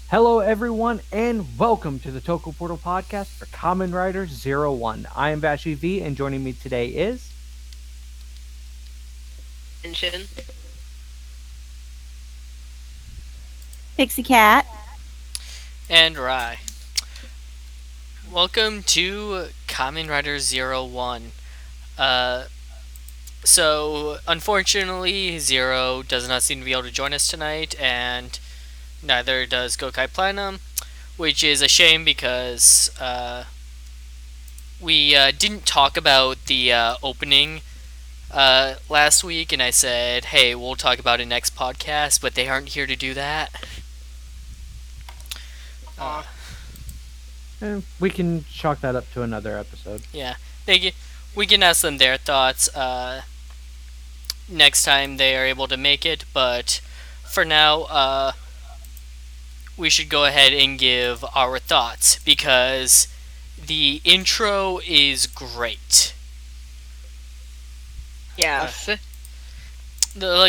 Hello, everyone, and welcome to the Toku Portal podcast for Kamen Rider Zero-One. I am Vashi V, and joining me today is. Mention. Pixie Cat. And Rai. Welcome to Kamen Rider Zero-One. Uh, unfortunately, Zero does not seem to be able to join us tonight, and neither does Gokai Platinum, which is a shame because we didn't talk about the opening last week, and I said, hey, we'll talk about it next podcast, but they aren't here to do that. Uh, We can chalk that up to another episode. yeah, we can ask them their thoughts. Next time they are able to make it. But for now, we should go ahead and give our thoughts because the intro is great. Yes.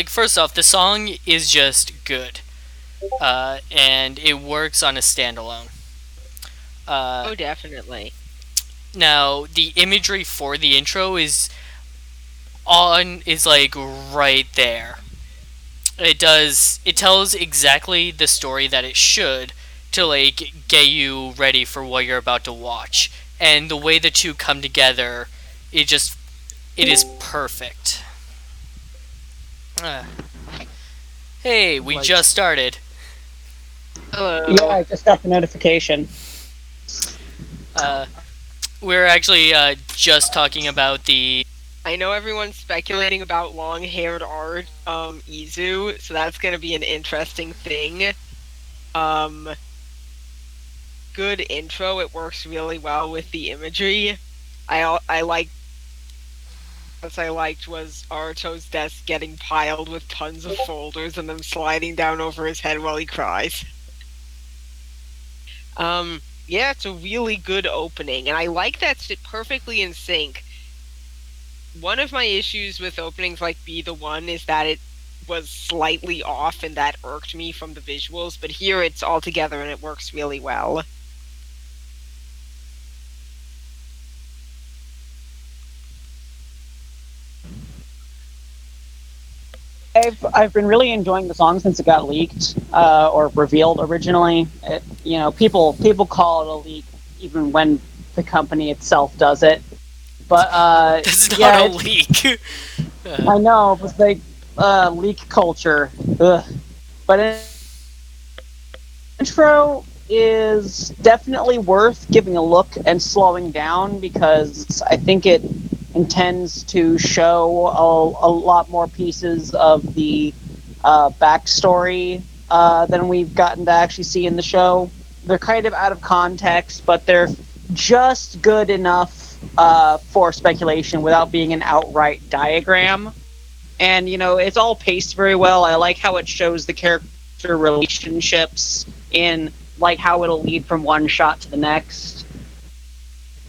First off, the song is just good, and it works on a standalone. Oh, definitely. Now, the imagery for the intro is like right there. It tells exactly the story that it should to like get you ready for what you're about to watch. And the way the two come together, it is perfect. Uh, hey, we Like- just started. Hello. Yeah, I just got the notification. Uh, we're actually just talking about the I know everyone's speculating about long-haired art, Izu, so that's gonna be an interesting thing. Um, Good intro. It works really well with the imagery. I like. What I liked was Aruto's desk getting piled with tons of folders and them sliding down over his head while he cries. Yeah, it's a really good opening, and I like that it's perfectly in sync. One of my issues with openings like Be the One is that it was slightly off, and that irked me from the visuals, but here it's all together and it works really well. I've been really enjoying the song since it got leaked or revealed originally. People call it a leak even when the company itself does it. But That's not yeah, a leak. I know, but they leak culture. Ugh. But intro is definitely worth giving a look and slowing down because I think it intends to show a lot more pieces of the backstory than we've gotten to actually see in the show. They're kind of out of context, but they're just good enough for speculation without being an outright diagram. And, it's all paced very well. I like how it shows the character relationships in, like, how it'll lead from one shot to the next.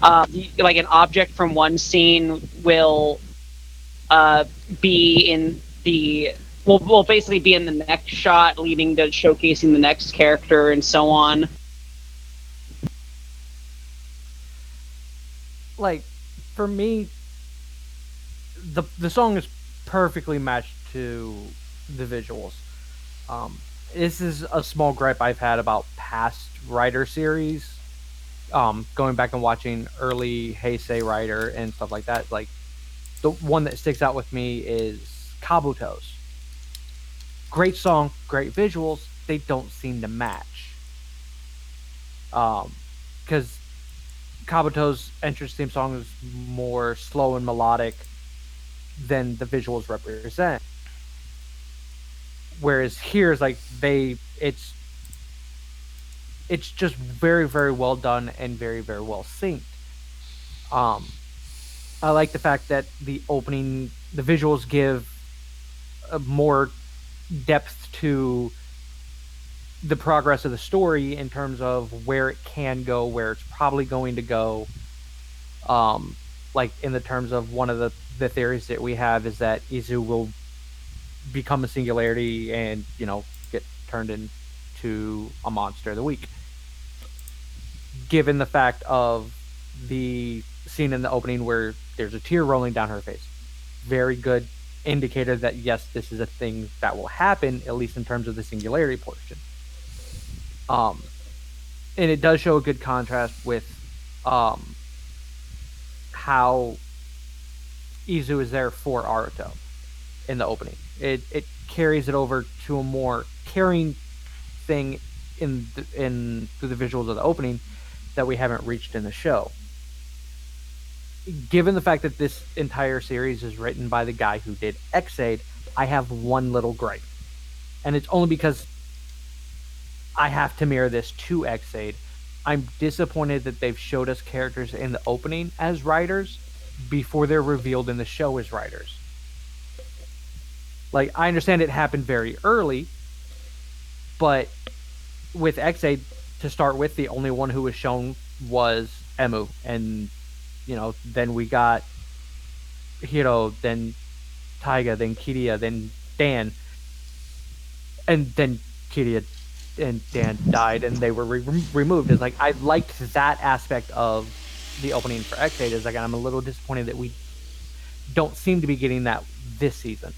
Like an object from one scene will be in the will basically be in the next shot, leading to showcasing the next character and so on. Like, for me, the song is perfectly matched to the visuals. This is a small gripe I've had about past Rider series. Going back and watching early Heisei Rider and stuff like that, like the one that sticks out with me is Kabuto's. Great song, great visuals. They don't seem to match. Because Kabuto's entrance theme song is more slow and melodic than the visuals represent. Whereas here is like it's just very very well done and very very well synced. Um, I like the fact that the visuals give a more depth to the progress of the story in terms of where it can go, where it's probably going to go. Like in the terms of one of the theories that we have is that Izu will become a singularity and get turned into to a monster of the week. Given the fact of the scene in the opening where there's a tear rolling down her face, very good indicator that yes, this is a thing that will happen, at least in terms of the singularity portion. And it does show a good contrast with how Izu is there for Aruto in the opening. It carries it over to a more caring thing through the visuals of the opening that we haven't reached in the show. Given the fact that this entire series is written by the guy who did X-Aid, I have one little gripe. And it's only because I have to mirror this to X-Aid. I'm disappointed that they've showed us characters in the opening as writers before they're revealed in the show as writers. Like, I understand it happened very early, but with X-Aid, to start with, the only one who was shown was Emu, and then we got Hiro, then Taiga, then Kiria, then Dan, and then Kiria and Dan died, and they were removed. It's like, I liked that aspect of the opening for X8. Is like, I'm a little disappointed that we don't seem to be getting that this season.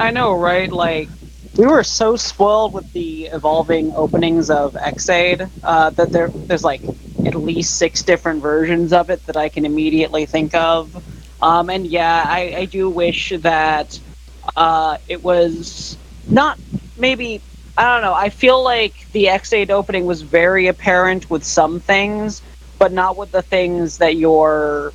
I know, right? Like, we were so spoiled with the evolving openings of X-Aid that there's like at least 6 different versions of it that I can immediately think of. And yeah, I do wish that it was not maybe, I don't know, I feel like the X8 opening was very apparent with some things, but not with the things that you're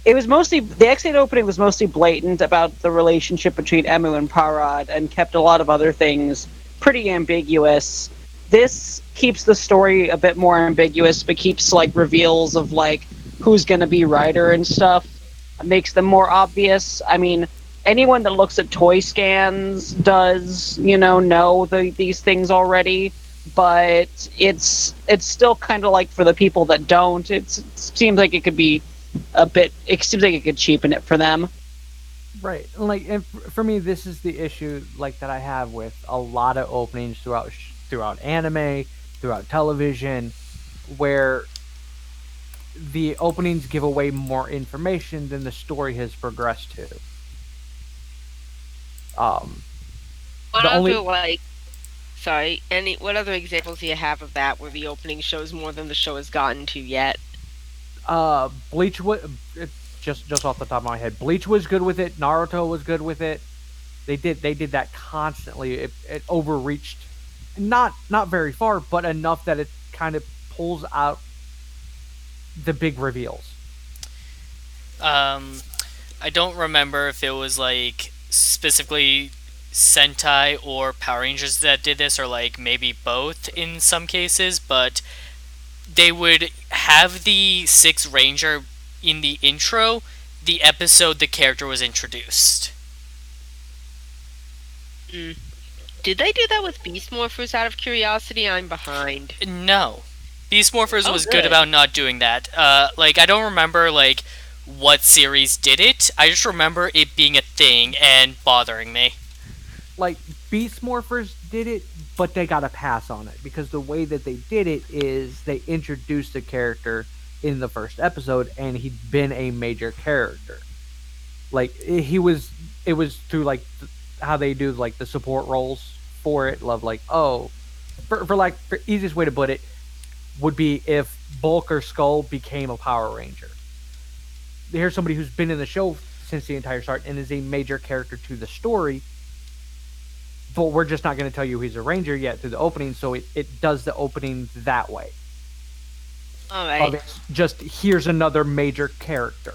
it was mostly, the X8 opening was mostly blatant about the relationship between Emu and Parad and kept a lot of other things pretty ambiguous. This keeps the story a bit more ambiguous, but keeps like reveals of like who's going to be Rider and stuff, makes them more obvious. I mean, anyone that looks at toy scans does, know these things already, but it's still kind of like for the people that don't, it seems like it could be it seems like it could cheapen it for them. Right. Like, and for me, this is the issue like that I have with a lot of openings throughout anime, throughout television, where the openings give away more information than the story has progressed to. What other examples do you have of that where the opening shows more than the show has gotten to yet? Bleach was just off the top of my head. Bleach was good with it. Naruto was good with it. They did that constantly. It overreached, not very far, but enough that it kind of pulls out the big reveals. I don't remember if it was like specifically Sentai or Power Rangers that did this, or like maybe both in some cases, but they would have the Sixth Ranger in the intro, the episode the character was introduced. Did they do that with Beast Morphers out of curiosity? I'm behind. No. Beast Morphers was good about not doing that. I don't remember, what series did it. I just remember it being a thing and bothering me. Like, Beast Morphers did it, but they got a pass on it, because the way that they did it is they introduced the character in the first episode, and he'd been a major character. Like, it was through, how they do, the support roles for it. For easiest way to put it, would be if Bulk or Skull became a Power Ranger. Here's somebody who's been in the show since the entire start and is a major character to the story, but we're just not going to tell you he's a ranger yet through the opening, so it does the opening that way. All right. Just here's another major character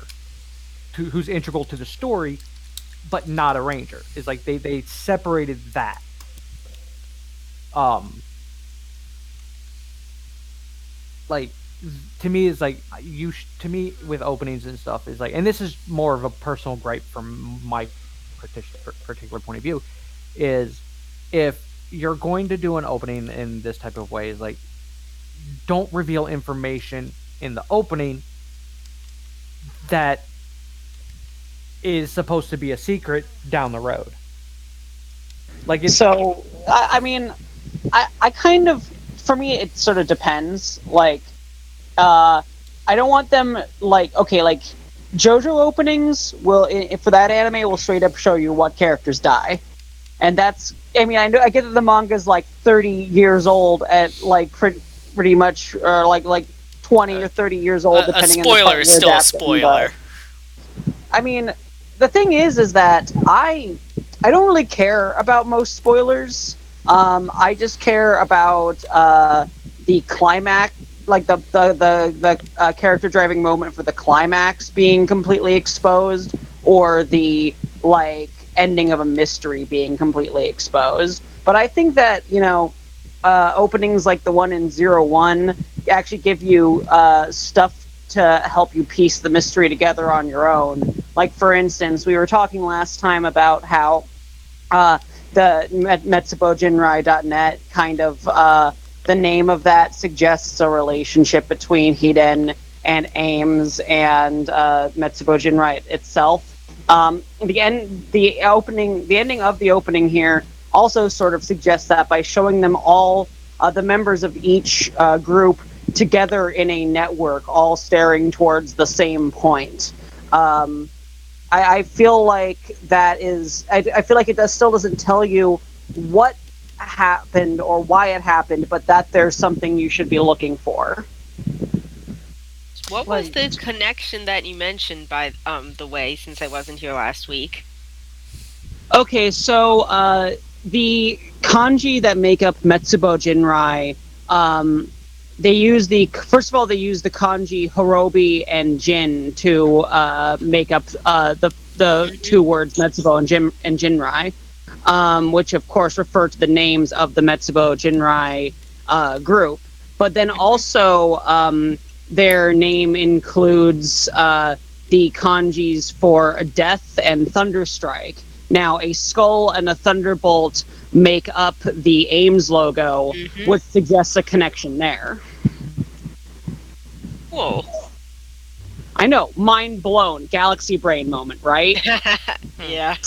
who's integral to the story, but not a ranger. It's like they separated that. To me, is to me with openings and stuff is and this is more of a personal gripe from my particular point of view, is if you're going to do an opening in this type of way, is don't reveal information in the opening that is supposed to be a secret down the road. I mean, I kind of, for me, it sort of depends. Like, I don't want them like, okay, like JoJo openings will for that anime will straight up show you what characters die, and that's. I mean, I know I get that the manga's like 30 years old at like pretty much, or like 20 or 30 years old, A depending on the spoiler part is you're still a adapting, spoiler. but, I mean, the thing is that I don't really care about most spoilers. I just care about the climax, like the character driving moment for the climax being completely exposed, or the like ending of a mystery being completely exposed. But I think that openings like the one in Zero-One actually give you stuff to help you piece the mystery together on your own. Like, for instance, we were talking last time about how the metsubojinrai.net kind of the name of that suggests a relationship between Hiden and Ames and Metsubo Jinrai itself. The ending of the opening here also sort of suggests that by showing them all the members of each group together in a network, all staring towards the same point. I feel like that is. I feel like it still doesn't tell you what happened or why it happened, but that there's something you should be looking for. What was the connection that you mentioned, by the way, since I wasn't here last week? Okay, so the kanji that make up Metsubo Jinrai, they use the kanji Horobi and Jin to make up the two words Metsubo and Jinrai, which of course refer to the names of the Metsubo Jinrai group. But then also their name includes the kanjis for death and thunderstrike. Now, a skull and a thunderbolt make up the Ames logo, which suggests a connection there. Whoa. I know, mind blown, galaxy brain moment, right? Yeah.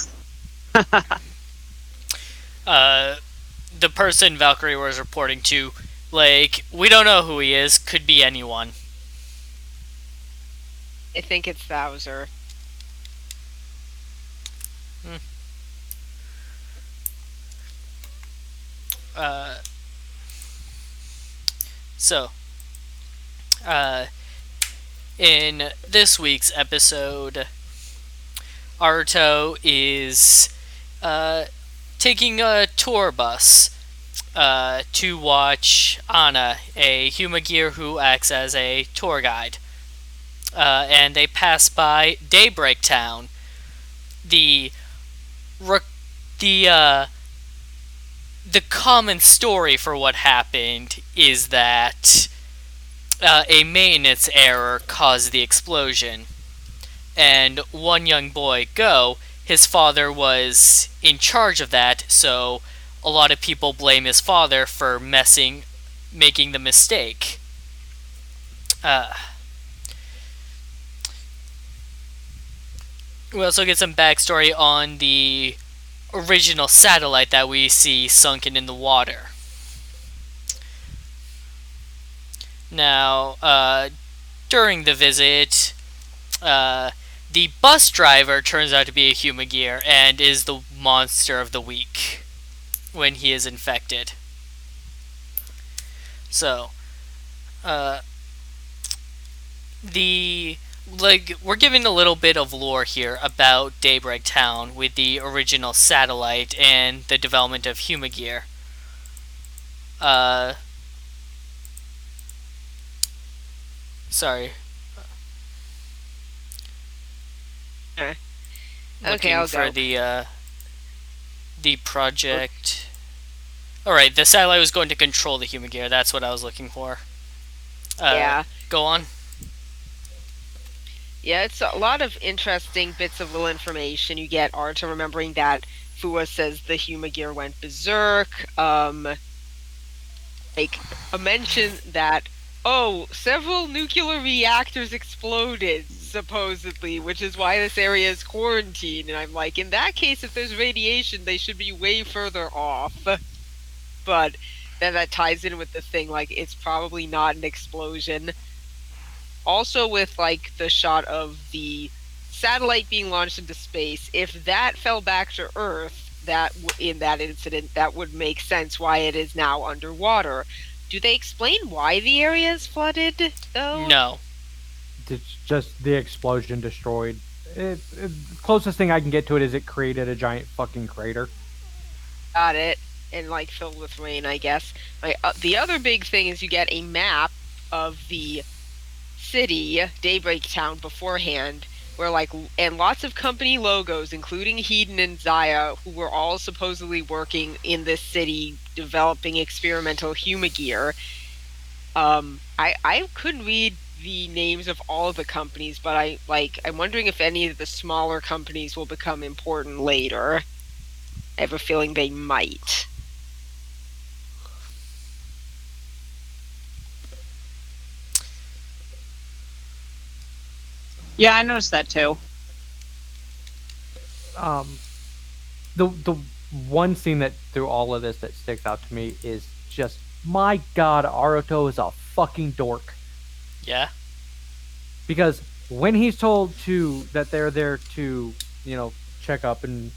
The person Valkyrie was reporting to, like, we don't know who he is, could be anyone. I think it's Bowser. So, in this week's episode, Aruto is taking a tour bus to watch Anna, a Humagear who acts as a tour guide. And they pass by Daybreak Town. The common story for what happened is that a maintenance error caused the explosion. And one young boy, Go, his father was in charge of that, so a lot of people blame his father for making the mistake. We also get some backstory on the original satellite that we see sunken in the water. Now, during the visit, the bus driver turns out to be a Humagear and is the monster of the week when he is infected. So, we're giving a little bit of lore here about Daybreak Town with the original satellite and the development of Humagear. Okay, Looking I'll for go. the project. Alright, the satellite was going to control the Humagear. That's what I was looking for. Yeah. Go on. Yeah, it's a lot of interesting bits of little information. You get Arta remembering that Fua says the Humagear went berserk. Like a mention that several nuclear reactors exploded supposedly, which is why this area is quarantined. And I'm like, in that case, if there's radiation, they should be way further off. but then that ties in with the thing, like, it's probably not an explosion. Also, with, like, the shot of the satellite being launched into space, if that fell back to Earth, in that incident, that would make sense why it is now underwater. Do they explain why the area is flooded, though? No. It's just the explosion destroyed. Closest thing I can get to it is it created a giant fucking crater. Got it. And, like, filled with rain, I guess. Like, the other big thing is you get a map of the city, Daybreak Town, beforehand, where, like, and lots of company logos, including Hedon and Zaya, who were all supposedly working in this city developing experimental humagear. I couldn't read the names of all of the companies, but I'm wondering if any of the smaller companies will become important later. I have a feeling they might. Yeah, I noticed that too. The one scene that through all of this that sticks out to me is just, my god, Aruto is a fucking dork. Yeah. Because when he's told that they're there to, check up and,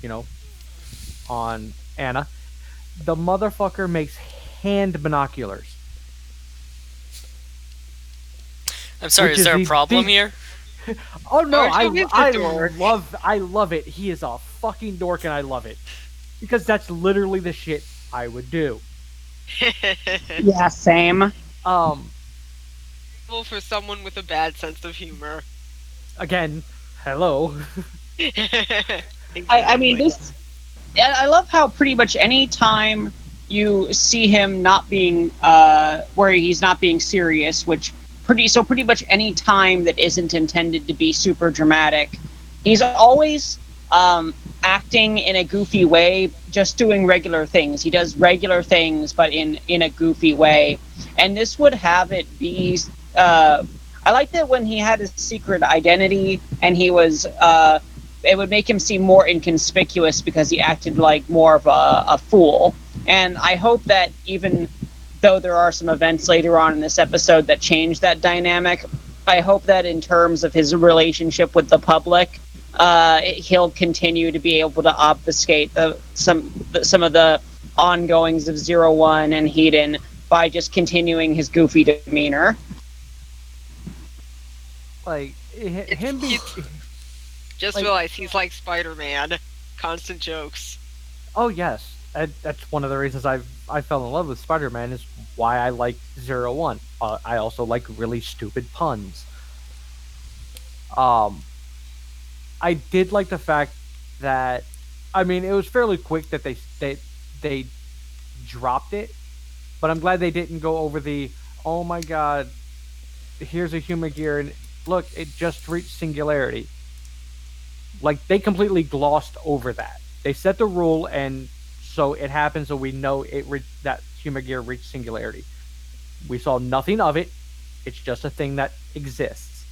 on Anna, the motherfucker makes hand binoculars. I'm sorry, is there a problem here? Oh no, Naruto I love it. He is a fucking dork and I love it. Because that's literally the shit I would do. Yeah, same. For someone with a bad sense of humor. Again, hello. I mean, this. I love how pretty much any time you see him not being, where he's not being serious, pretty much any time that isn't intended to be super dramatic, he's always acting in a goofy way, just doing regular things. He does regular things, but in a goofy way. And this would have it be. I like that when he had his secret identity, and he was. It would make him seem more inconspicuous because he acted like more of a fool. And I hope that even though there are some events later on in this episode that change that dynamic, I hope that in terms of his relationship with the public, he'll continue to be able to obfuscate some of the ongoings of Zero-One and Hedon by just continuing his goofy demeanor. Like, him being... Just realized he's like Spider-Man. Constant jokes. Oh, yes. That's one of the reasons I fell in love with Spider-Man, is why I like Zero-One. I also like really stupid puns. I did like the fact that, I mean, it was fairly quick that they dropped it, but I'm glad they didn't go over the, oh my god, here's a humagear and look, it just reached singularity. Like, they completely glossed over that. They set the rule, and so it happens, so we know that humagear reached singularity. We saw nothing of it. It's just a thing that exists.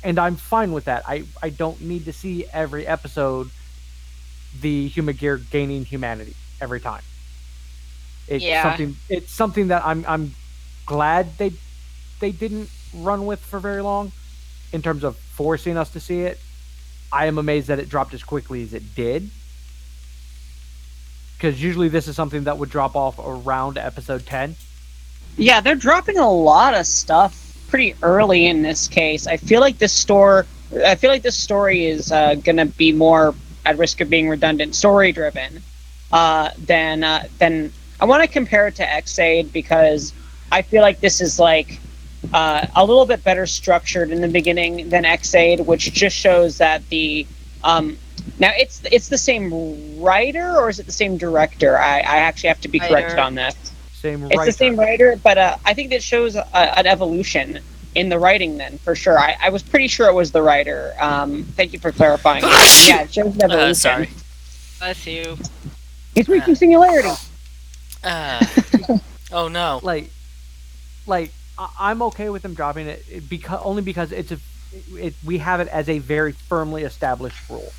And I'm fine with that. I don't need to see every episode the humagear gaining humanity every time. It's something that I'm glad they didn't run with for very long in terms of forcing us to see it. I am amazed that it dropped as quickly as it did, because usually this is something that would drop off around episode 10. Yeah, they're dropping a lot of stuff pretty early in this case. I feel like this story is going to be more at risk of being redundant, story driven, than I want to compare it to X-Aid, because I feel like this is like a little bit better structured in the beginning than X-Aid, which just shows that the now it's the same writer, or is it the same director? I actually have to be corrected on that. It's the same writer, but I think that shows an evolution in the writing then, for sure. I was pretty sure it was the writer. Thank you for clarifying. Yeah, it shows an evolution. Sorry. Bless you. He's reaching singularity. Oh no. Like I'm okay with them dropping it only because we have it as a very firmly established rule.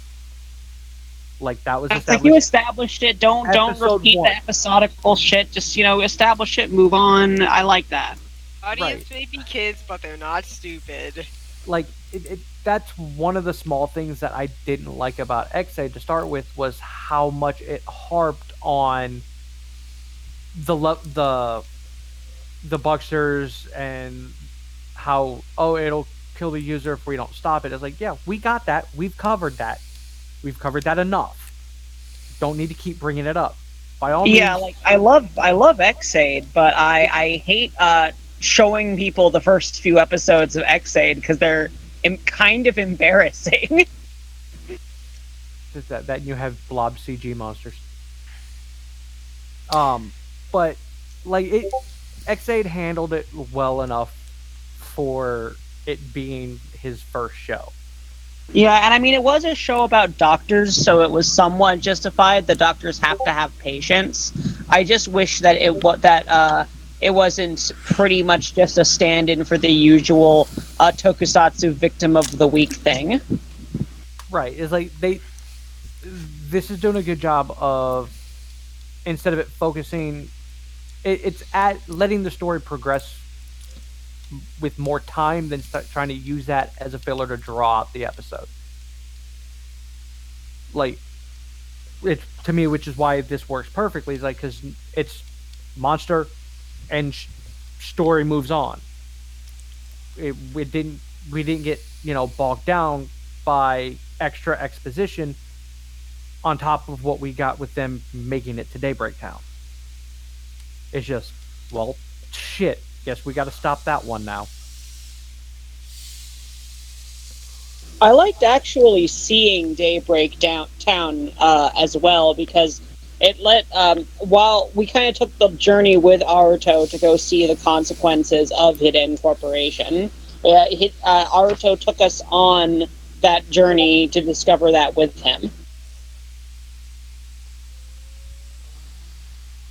Like that was It's like you established. established it. Don't Episode repeat one. the episodical shit. Just establish it, move on. I like that. Audience Right. may be kids, but they're not stupid. Like that's one of the small things that I didn't like about XA to start with was how much it harped on the Bucksters and how it'll kill the user if we don't stop it. It's like, yeah, we got that. We've covered that. We've covered that enough. Don't need to keep bringing it up. By all means. Yeah, like I love Xaid, but I hate showing people the first few episodes of Xaid because they're kind of embarrassing. that you have blob CG monsters. But like Xaid handled it well enough for it being his first show. Yeah, and I mean, it was a show about doctors, so it was somewhat justified. The doctors have to have patience. I just wish that it wasn't pretty much just a stand-in for the usual tokusatsu victim of the week thing. Right. It's like this is doing a good job of, instead of it focusing, it's at letting the story progress with more time than trying to use that as a filler to draw out the episode. Like, it to me, which is why this works perfectly, is like because it's monster and story moves on. We didn't get bogged down by extra exposition on top of what we got with them making it to Daybreak Town. It's just, well, shit. Guess we got to stop that one now. I liked actually seeing Daybreak Town as well because it let while we kind of took the journey with Aruto to go see the consequences of Hidden Corporation. Aruto took us on that journey to discover that with him.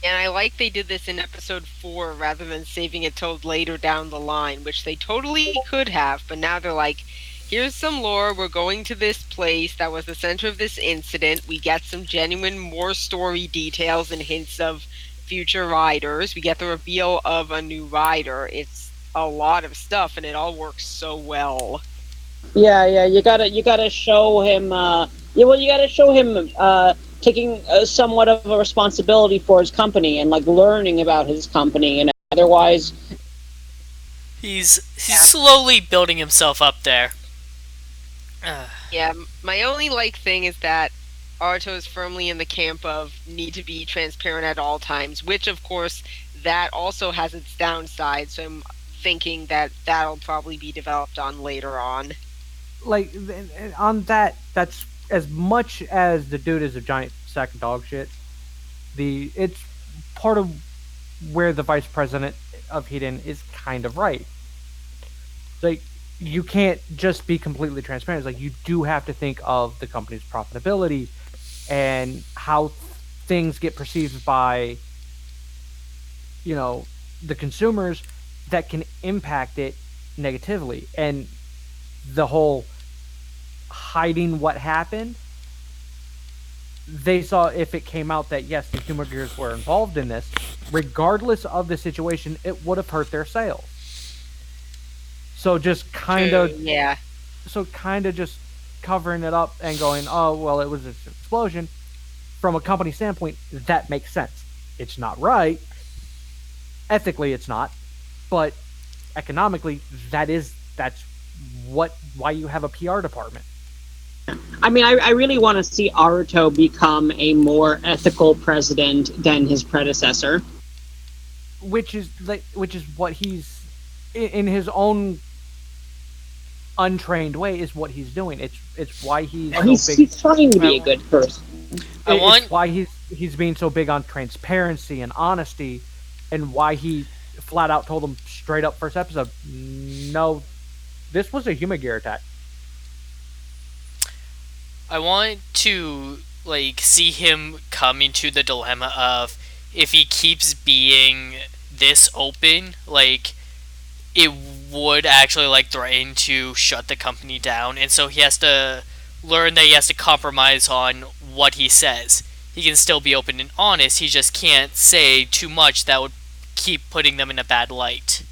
And I like they did this in episode 4 rather than saving it till later down the line, which they totally could have, but now they're like, here's some lore, we're going to this place that was the center of this incident, we get some genuine more story details and hints of future riders, we get the reveal of a new rider. It's a lot of stuff and it all works so well. Yeah, you gotta show him. You gotta show him taking somewhat of a responsibility for his company and like learning about his company, and otherwise, he's slowly building himself up there. Yeah, my only thing is that Aruto is firmly in the camp of need to be transparent at all times, which of course that also has its downside. So I'm thinking that that'll probably be developed on later on. Like on that, that's as much as the dude is a giant sack of dog shit. It's part of where the vice president of Hidden is kind of right. Like you can't just be completely transparent. It's like you do have to think of the company's profitability and how things get perceived by the consumers that can impact it negatively, and the whole hiding what happened, they saw if it came out that yes, the humor gears were involved in this, regardless of the situation, it would have hurt their sales. So just kind of just covering it up and going, oh well, it was an explosion. From a company standpoint, that makes sense. It's not right. Ethically, it's not, but economically, that's why you have a PR department. I mean, I really want to see Aruto become a more ethical president than his predecessor, which is what he's in his own untrained way is what he's doing. It's why he's trying to be a good person. It's why he's being so big on transparency and honesty, and why he flat out told them straight up first episode, no, this was a human gear attack. I want to see him come into the dilemma of if he keeps being this open, it would actually threaten to shut the company down, and so he has to learn that he has to compromise on what he says. He can still be open and honest, he just can't say too much that would keep putting them in a bad light.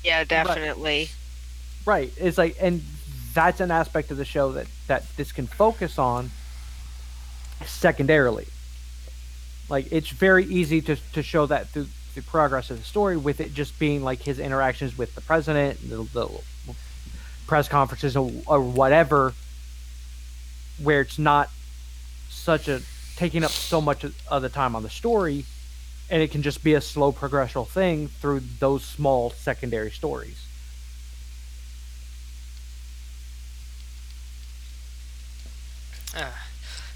Yeah, definitely. Right. It's like, and that's an aspect of the show that this can focus on secondarily. Like, it's very easy to show that through the progress of the story, with it just being like his interactions with the president, the press conferences, or whatever, where it's not such a taking up so much of the time on the story, and it can just be a slow progressional thing through those small secondary stories.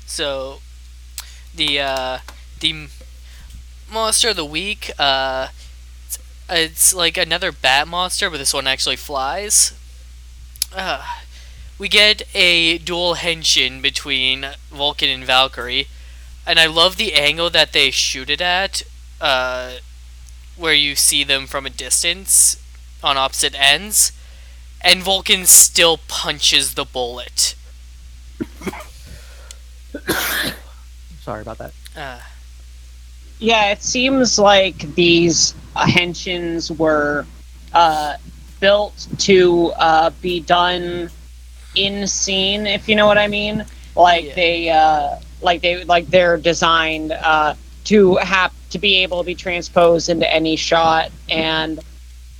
So the monster of the week, it's like another bat monster, but this one actually flies. We get a dual henshin between Vulcan and Valkyrie, and I love the angle that they shoot it at, where you see them from a distance on opposite ends, and Vulcan still punches the bullet. Sorry about that. Yeah, it seems like these henshins were built to be done in scene, if you know what I mean. Like Yeah. they're designed to be able to be transposed into any shot, and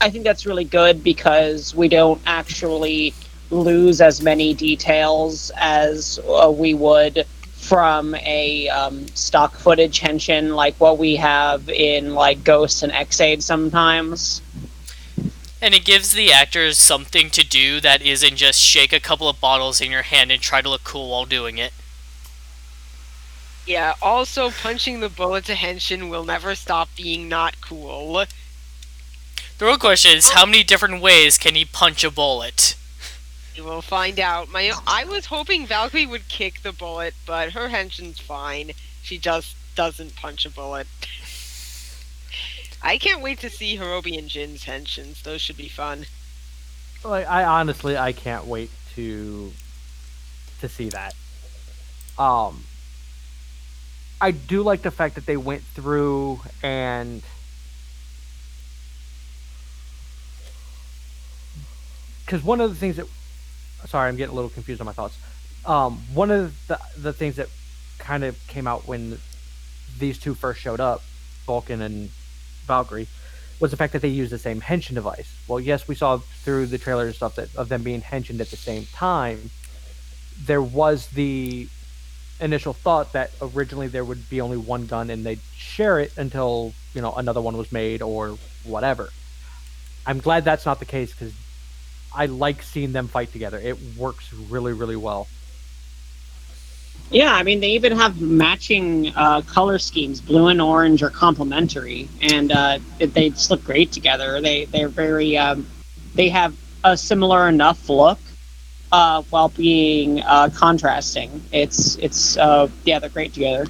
I think that's really good because we don't actually lose as many details as we would from a stock footage henshin like what we have in like Ghost and X-Aid sometimes. And it gives the actors something to do that isn't just shake a couple of bottles in your hand and try to look cool while doing it. Yeah, also punching the bullet to henshin will never stop being not cool. The real question is, how many different ways can he punch a bullet? We will find out. I was hoping Valkyrie would kick the bullet, but her henshin's fine. She just doesn't punch a bullet. I can't wait to see Hirobi and Jin's henshins. Those should be fun. Like, I can't wait to see that. I do like the fact that they went through and because one of the things that sorry, I'm getting a little confused on my thoughts. One of the things that kind of came out when these two first showed up, Vulcan and Valkyrie, was the fact that they used the same henshin device. Well, yes, we saw through the trailer and stuff that of them being henshined at the same time. There was the initial thought that originally there would be only one gun and they'd share it until another one was made or whatever. I'm glad that's not the case because I like seeing them fight together. It works really, really well. Yeah, I mean, they even have matching color schemes. Blue and orange are complementary, and they just look great together. They're very they have a similar enough look while being contrasting. It's yeah, they're great together.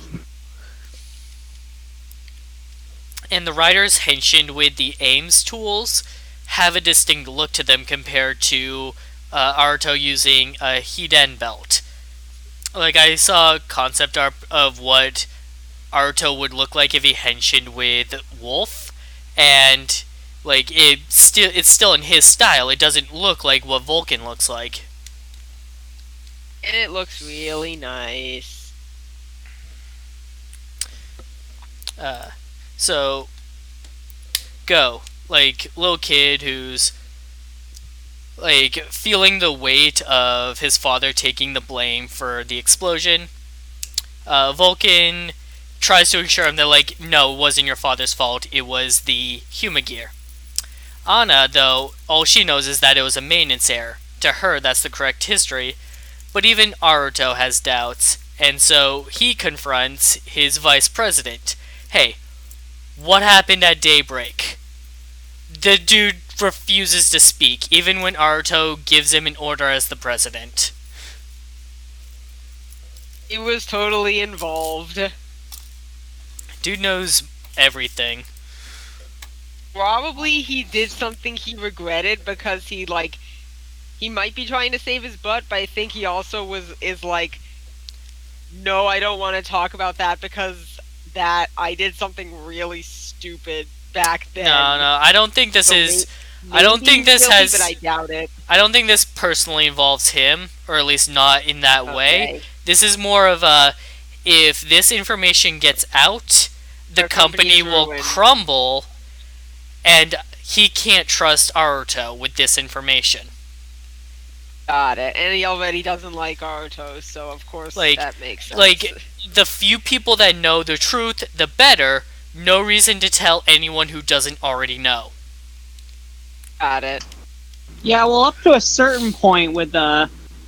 And the riders henshined with the aims tools have a distinct look to them compared to Aruto using a Hiden belt. Like, I saw a concept art of what Aruto would look like if he henshined with Wolf, and like it's still in his style. It doesn't look like what Vulcan looks like. And it looks really nice. So go. Like, little kid who's like feeling the weight of his father taking the blame for the explosion. Vulcan tries to assure him that, like, no, it wasn't your father's fault, it was the Humagear. Anna, though, all she knows is that it was a maintenance error. To her, that's the correct history, but even Aruto has doubts, and so he confronts his vice president. Hey, what happened at daybreak? The dude refuses to speak, even when Aruto gives him an order as the president. He was totally involved. Dude knows everything. Probably he did something he regretted because he, like, he might be trying to save his butt, but I think he also is like, no, I don't want to talk about that because that I did something really stupid back then. No, I don't think this So is. maybe I don't think he's this guilty, has. but I doubt it. I don't think this personally involves him, or at least not in that way. Okay. This is more of a, if this information gets out, the Our company company is will ruined. crumble, and he can't trust Aruto with this information. Got it. And he already doesn't like Naruto, so of course Like- that makes sense. Like, the few people that know the truth, the better. No reason to tell anyone who doesn't already know. Got it. Yeah, well, up to a certain point with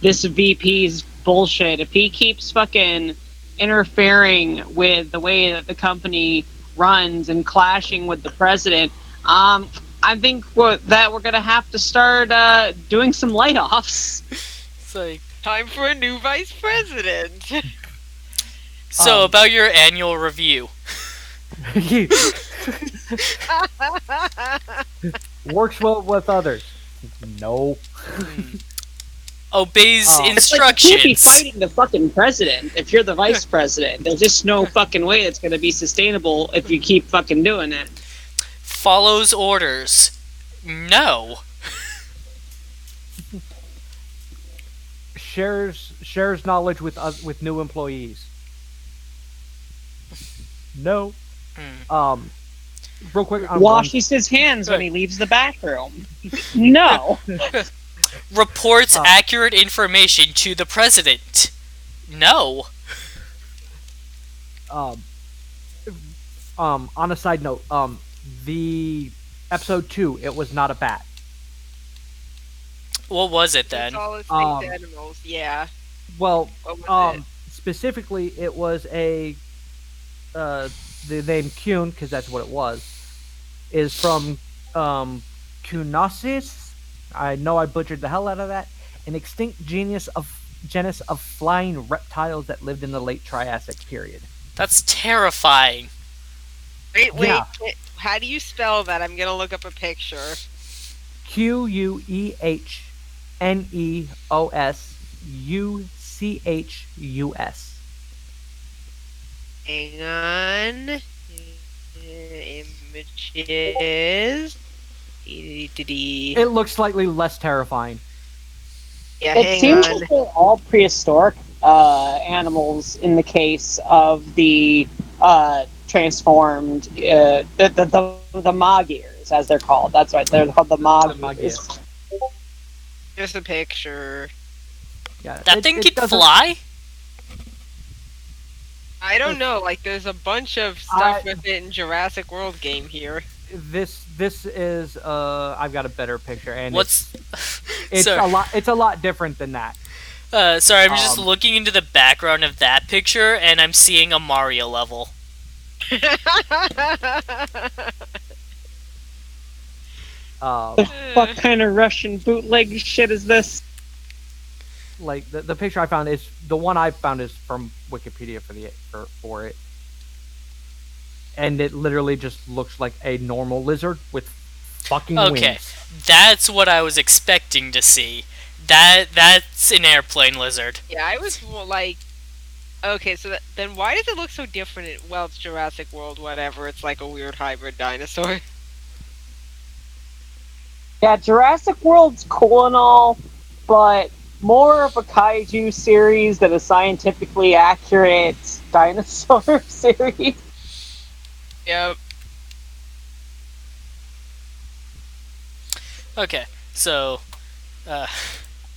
this VP's bullshit, if he keeps fucking interfering with the way that the company runs and clashing with the president, I think that we're gonna have to start doing some layoffs. It's like, Time for a new vice president. so about your annual review. Works well with others. No. Obeys Oh. It's like you can't be instructions. fighting the fucking president if you're the vice president. There's just no fucking way it's gonna be sustainable if you keep fucking doing it. Follows orders. No. Shares knowledge with new employees. No. Real quick. Washes his hands when he leaves the bathroom. No. Reports accurate information to the president. No. On a side note, the episode 2, it was not a bat. What was it then? It's all the Um, same animals, yeah. Well, What was specifically, it was a the name Kyun, because that's what it was, is from Kunosis. I know I butchered the hell out of that. An extinct genus of flying reptiles that lived in the late Triassic period. That's terrifying. it? Wait, yeah. how do you spell that? I'm gonna look up a picture. Quehneosuchus. Hang on. Images. Yeah, It looks slightly less terrifying. It hang seems on. like they're all prehistoric animals in the case of the transformed the Magirs, as they're called. That's right, they're called the Magirs. Just a picture. Yeah, That thing could doesn't- fly? I don't know. Like, there's a bunch of stuff with it in Jurassic World game here. This is I've got a better picture, and What's... it's Sorry. a lot different than that. Sorry, I'm just Um, looking into the background of that picture, and I'm seeing a Mario level. What kind of Russian bootleg shit is this? Like the picture I found is the one I found is from Wikipedia for it, and it literally just looks like a normal lizard with fucking Okay, wings. that's what I was expecting to see. That's an airplane lizard. Yeah, I was like, okay, so then why does it look so different? Well, it's Jurassic World, whatever. It's like a weird hybrid dinosaur. Yeah, Jurassic World's cool and all, but more of a kaiju series than a scientifically accurate dinosaur series. Yep. Okay, so,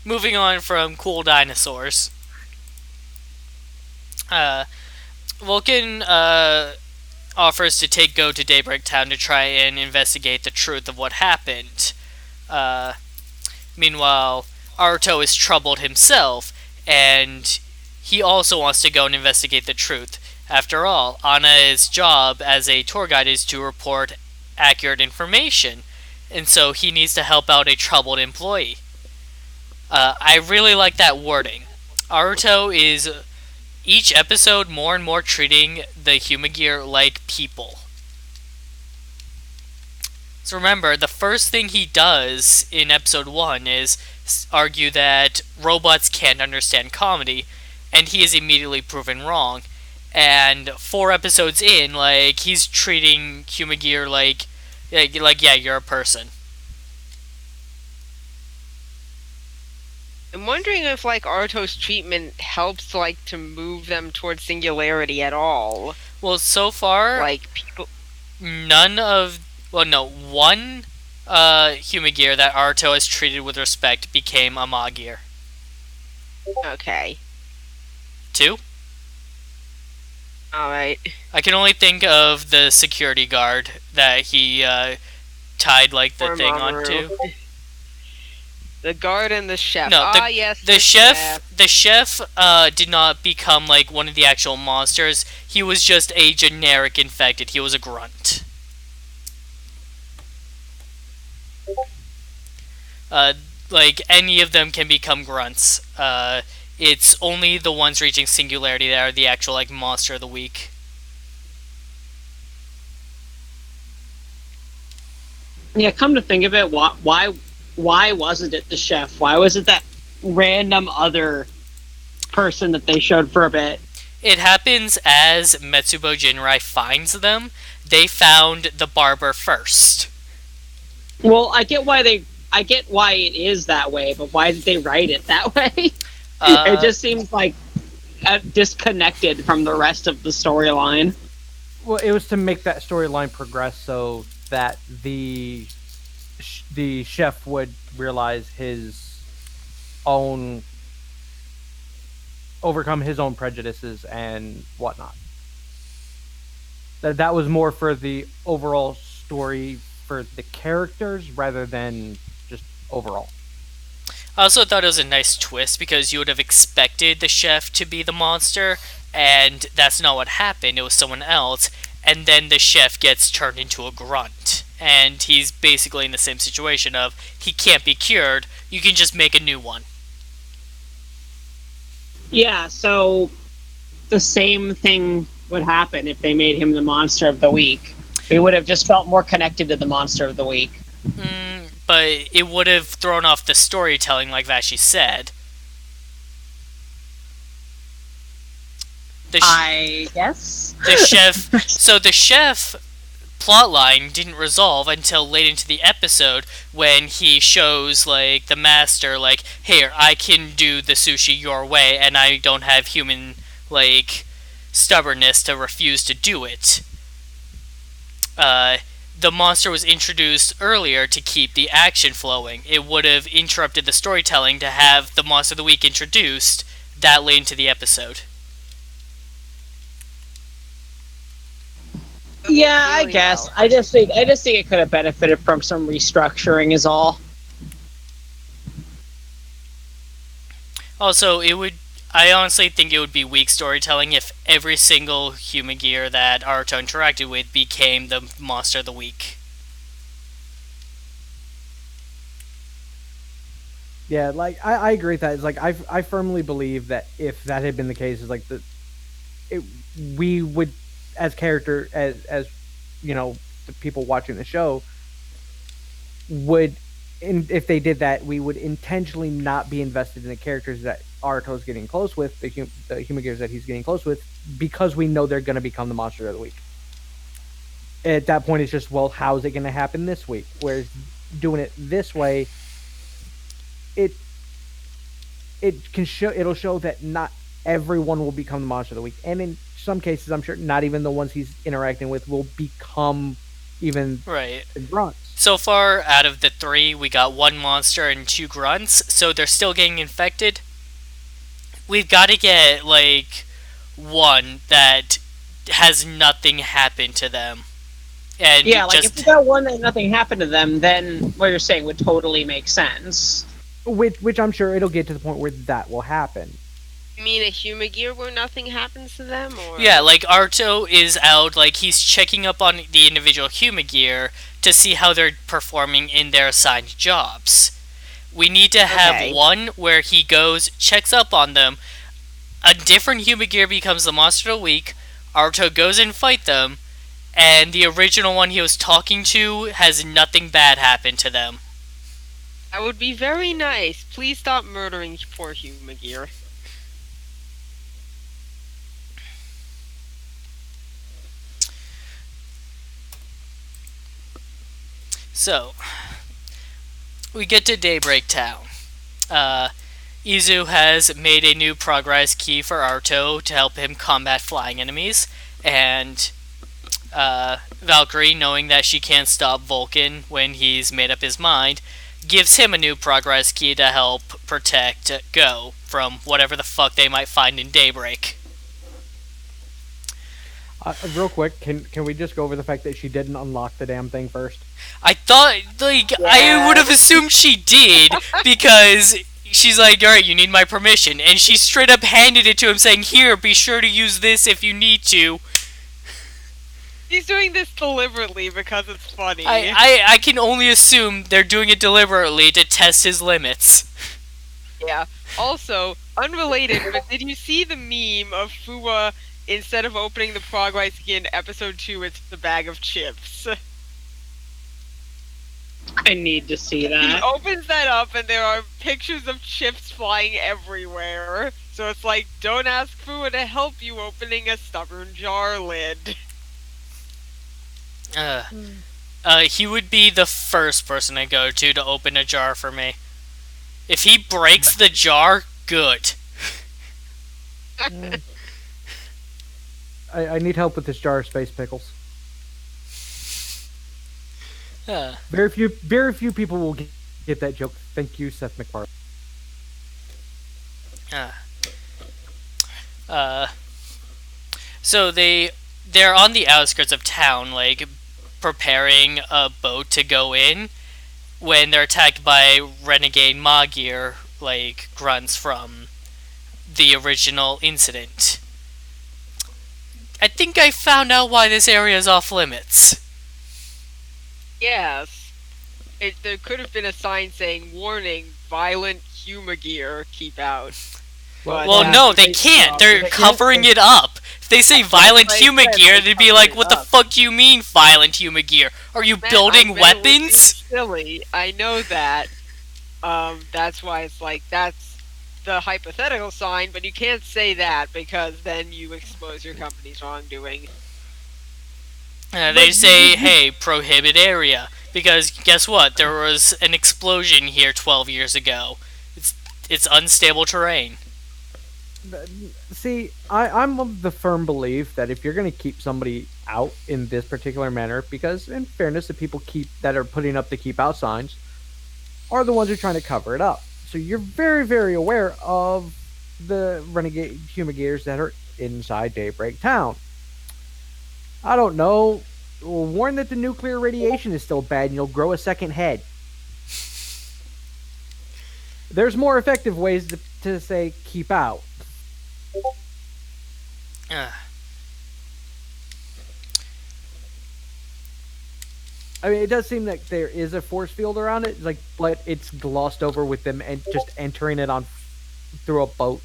moving on from cool dinosaurs. Vulcan, offers to take Go to Daybreak Town to try and investigate the truth of what happened. Meanwhile, Aruto is troubled himself, and he also wants to go and investigate the truth. After all, Anna's job as a tour guide is to report accurate information, and so he needs to help out a troubled employee. I really like that wording. Aruto is each episode more and more treating the Humagear like people. So remember, the first thing he does in episode 1 is argue that robots can't understand comedy, and he is immediately proven wrong. And 4 episodes in, like, he's treating Humagear like yeah, you're a person. I'm wondering if like Arto's treatment helps like to move them towards singularity at all. Well, so far, Like people. none of well, no, one Humagear that Arto has treated with respect became a Magir. Okay. 2. All right. I can only think of the security guard that he tied like the Or thing Mamoru. onto. The guard and the chef. No, Yes. the chef. The chef did not become like one of the actual monsters. He was just a generic infected. He was a grunt. Like any of them can become grunts. It's only the ones reaching singularity that are the actual like monster of the week. Yeah, come to think of it, why wasn't it the chef? Why was it that random other person that they showed for a bit? It happens as Metsubo Jinrai finds them. They found the barber first. Well, I get why it is that way, but why did they write it that way? It just seems like disconnected from the rest of the storyline. Well, it was to make that storyline progress so that the chef would realize his own, overcome his own prejudices and whatnot. That was more for the overall story for the characters rather than just overall. I also thought it was a nice twist because you would have expected the chef to be the monster, and that's not what happened. It was someone else, and then the chef gets turned into a grunt. And he's basically in the same situation of he can't be cured, you can just make a new one. Yeah, so the same thing would happen if they made him the monster of the week. We would have just felt more connected to the monster of the week. But it would have thrown off the storytelling like Vashi said. I guess. The chef plotline didn't resolve until late into the episode when he shows like the master like, here, I can do the sushi your way and I don't have human like stubbornness to refuse to do it. The monster was introduced earlier to keep the action flowing. It would have interrupted the storytelling to have the monster of the week introduced that late into the episode. Yeah, I guess. Well. I just think it could have benefited from some restructuring is all. Also, I honestly think it would be weak storytelling if every single Humagear that Naruto interacted with became the monster of the week. Yeah, like I agree with that. It's like I firmly believe that if that had been the case, is like we would, as character as you know, the people watching the show would, if they did that, we would intentionally not be invested in the characters that Naruto's getting close with, the Humagears that he's getting close with, because we know they're going to become the monster of the week. At that point, it's just, well, how's it going to happen this week? Whereas doing it this way, it'll show that not everyone will become the monster of the week, and in some cases, I'm sure not even the ones he's interacting with will become even right grunts. So far, out of the 3, we got 1 monster and 2 grunts, so they're still getting infected. We've got to get like 1 that has nothing happen to them. And yeah, like if you got 1 that nothing happened to them, then what you're saying would totally make sense. Which I'm sure it'll get to the point where that will happen. You mean a Humagear where nothing happens to them? Or? Yeah, like Arto is out, like he's checking up on the individual Humagear to see how they're performing in their assigned jobs. We need to have 1 where he goes, checks up on them, a different Humagear becomes the monster of the week, Arto goes and fight them, and the original one he was talking to has nothing bad happen to them. That would be very nice. Please stop murdering poor Humagear. So, we get to Daybreak Town. Izu has made a new progress key for Arto to help him combat flying enemies, and Valkyrie, knowing that she can't stop Vulcan when he's made up his mind, gives him a new progress key to help protect Go from whatever the fuck they might find in Daybreak. Real quick, can we just go over the fact that she didn't unlock the damn thing first? I thought, like, I would have assumed she did, because she's like, alright, you need my permission, and she straight up handed it to him saying, here, be sure to use this if you need to. He's doing this deliberately because it's funny. I can only assume they're doing it deliberately to test his limits. Yeah. Also, unrelated, but did you see the meme of Fuwa, instead of opening the progress key in episode 2, it's the bag of chips? I need to see He that. opens that up and there are pictures of chips flying everywhere. So it's like, don't ask Fuwa to help you opening a stubborn jar lid. He would be the first person I go to open a jar for me. If he breaks the jar, good. I need help with this jar of space pickles. Very few people will get that joke. Thank you, Seth MacFarlane. So they're on the outskirts of town, like preparing a boat to go in, when they're attacked by renegade Magir, like grunts from the original incident. I think I found out why this area is off limits. Yes. There could have been a sign saying, warning, violent Humagear, keep out. Well, no, they can't. They're covering it up. If they say violent Humagear, they'd be like, what the fuck do you mean, violent Humagear? Are you building weapons? Silly. I know that. That's why it's like, that's the hypothetical sign, but you can't say that because then you expose your company's wrongdoing. They say, hey, prohibit area. Because guess what? There was an explosion here 12 years ago. It's unstable terrain. See, I'm of the firm belief that if you're going to keep somebody out in this particular manner, because in fairness, the people that are putting up the keep out signs are the ones who are trying to cover it up. So you're very, very aware of the renegade Humagears that are inside Daybreak Town. I don't know. Warn that the nuclear radiation is still bad and you'll grow a second head. There's more effective ways to say keep out. I mean, it does seem like there is a force field around it, like, but it's glossed over with them and just entering it through a boat.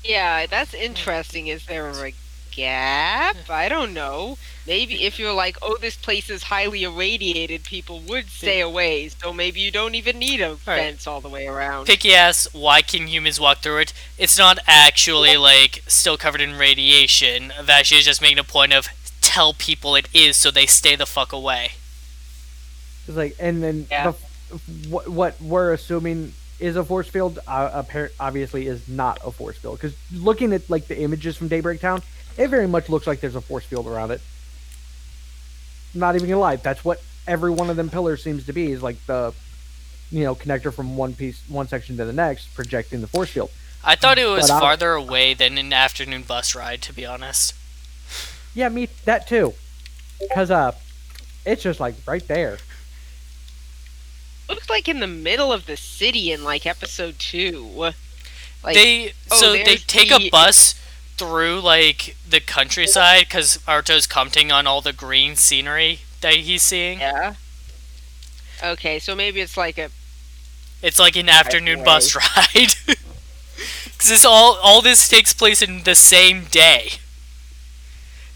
Yeah, that's interesting. Is there a gap? I don't know. Maybe if you're like, oh, this place is highly irradiated, people would stay away, so maybe you don't even need a fence all the way around. Picky ass, why can humans walk through it? It's not actually, like, still covered in radiation. Vashi is just making a point of tell people it is so they stay the fuck away. It's like, and then what we're assuming is a force field, obviously is not a force field. Because looking at, like, the images from Daybreak Town, it very much looks like there's a force field around it. Not even gonna lie, that's what every one of them pillars seems to be, is like the, connector from one section to the next, projecting the force field. I thought it was farther away than an afternoon bus ride, to be honest. Yeah, that too. Because, it's just, like, right there. Looks like in the middle of the city in, like, episode 2. Like, they take a bus through, like, the countryside, because Arto's commenting on all the green scenery that he's seeing. Yeah. Okay, so maybe it's like it's like an afternoon bus ride. Because all this takes place in the same day.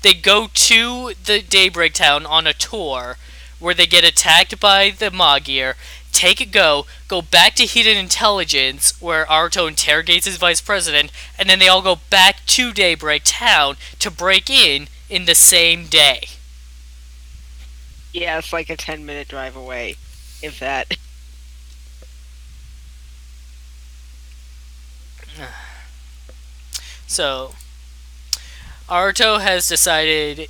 They go to the Daybreak Town on a tour where they get attacked by the Magir, take go back to Hidden Intelligence, where Aruto interrogates his vice president, and then they all go back to Daybreak Town to break in the same day. Yeah, it's like a 10-minute drive away, if that. So, Aruto has decided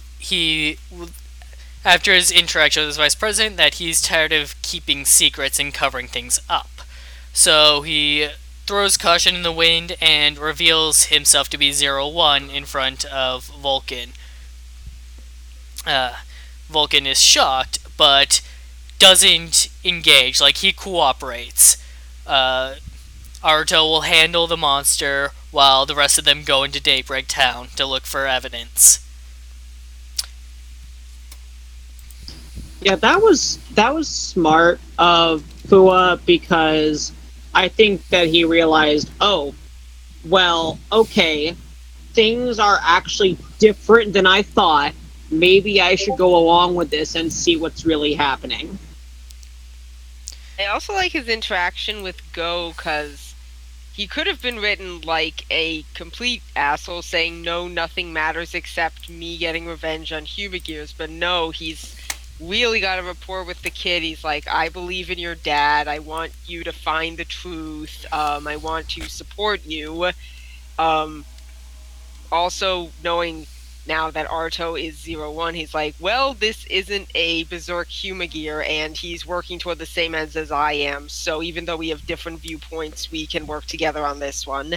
after his interaction with his vice president, that he's tired of keeping secrets and covering things up. So he throws caution in the wind and reveals himself to be Zero-One in front of Vulcan. Vulcan is shocked, but doesn't engage. Like, he cooperates. Aruto will handle the monster while the rest of them go into Daybreak Town to look for evidence. Yeah, that was smart of Fua, because I think that he realized, oh, well, okay, things are actually different than I thought. Maybe I should go along with this and see what's really happening. I also like his interaction with Go, because he could have been written like a complete asshole saying, no, nothing matters except me getting revenge on Humagears, but no, he's really got a rapport with the kid. He's like, I believe in your dad, I want you to find the truth, I want to support you. Also, knowing now that Aruto is Zero-One, he's like, well, this isn't a berserk Humagear, and he's working toward the same ends as I am, so even though we have different viewpoints, we can work together on this one.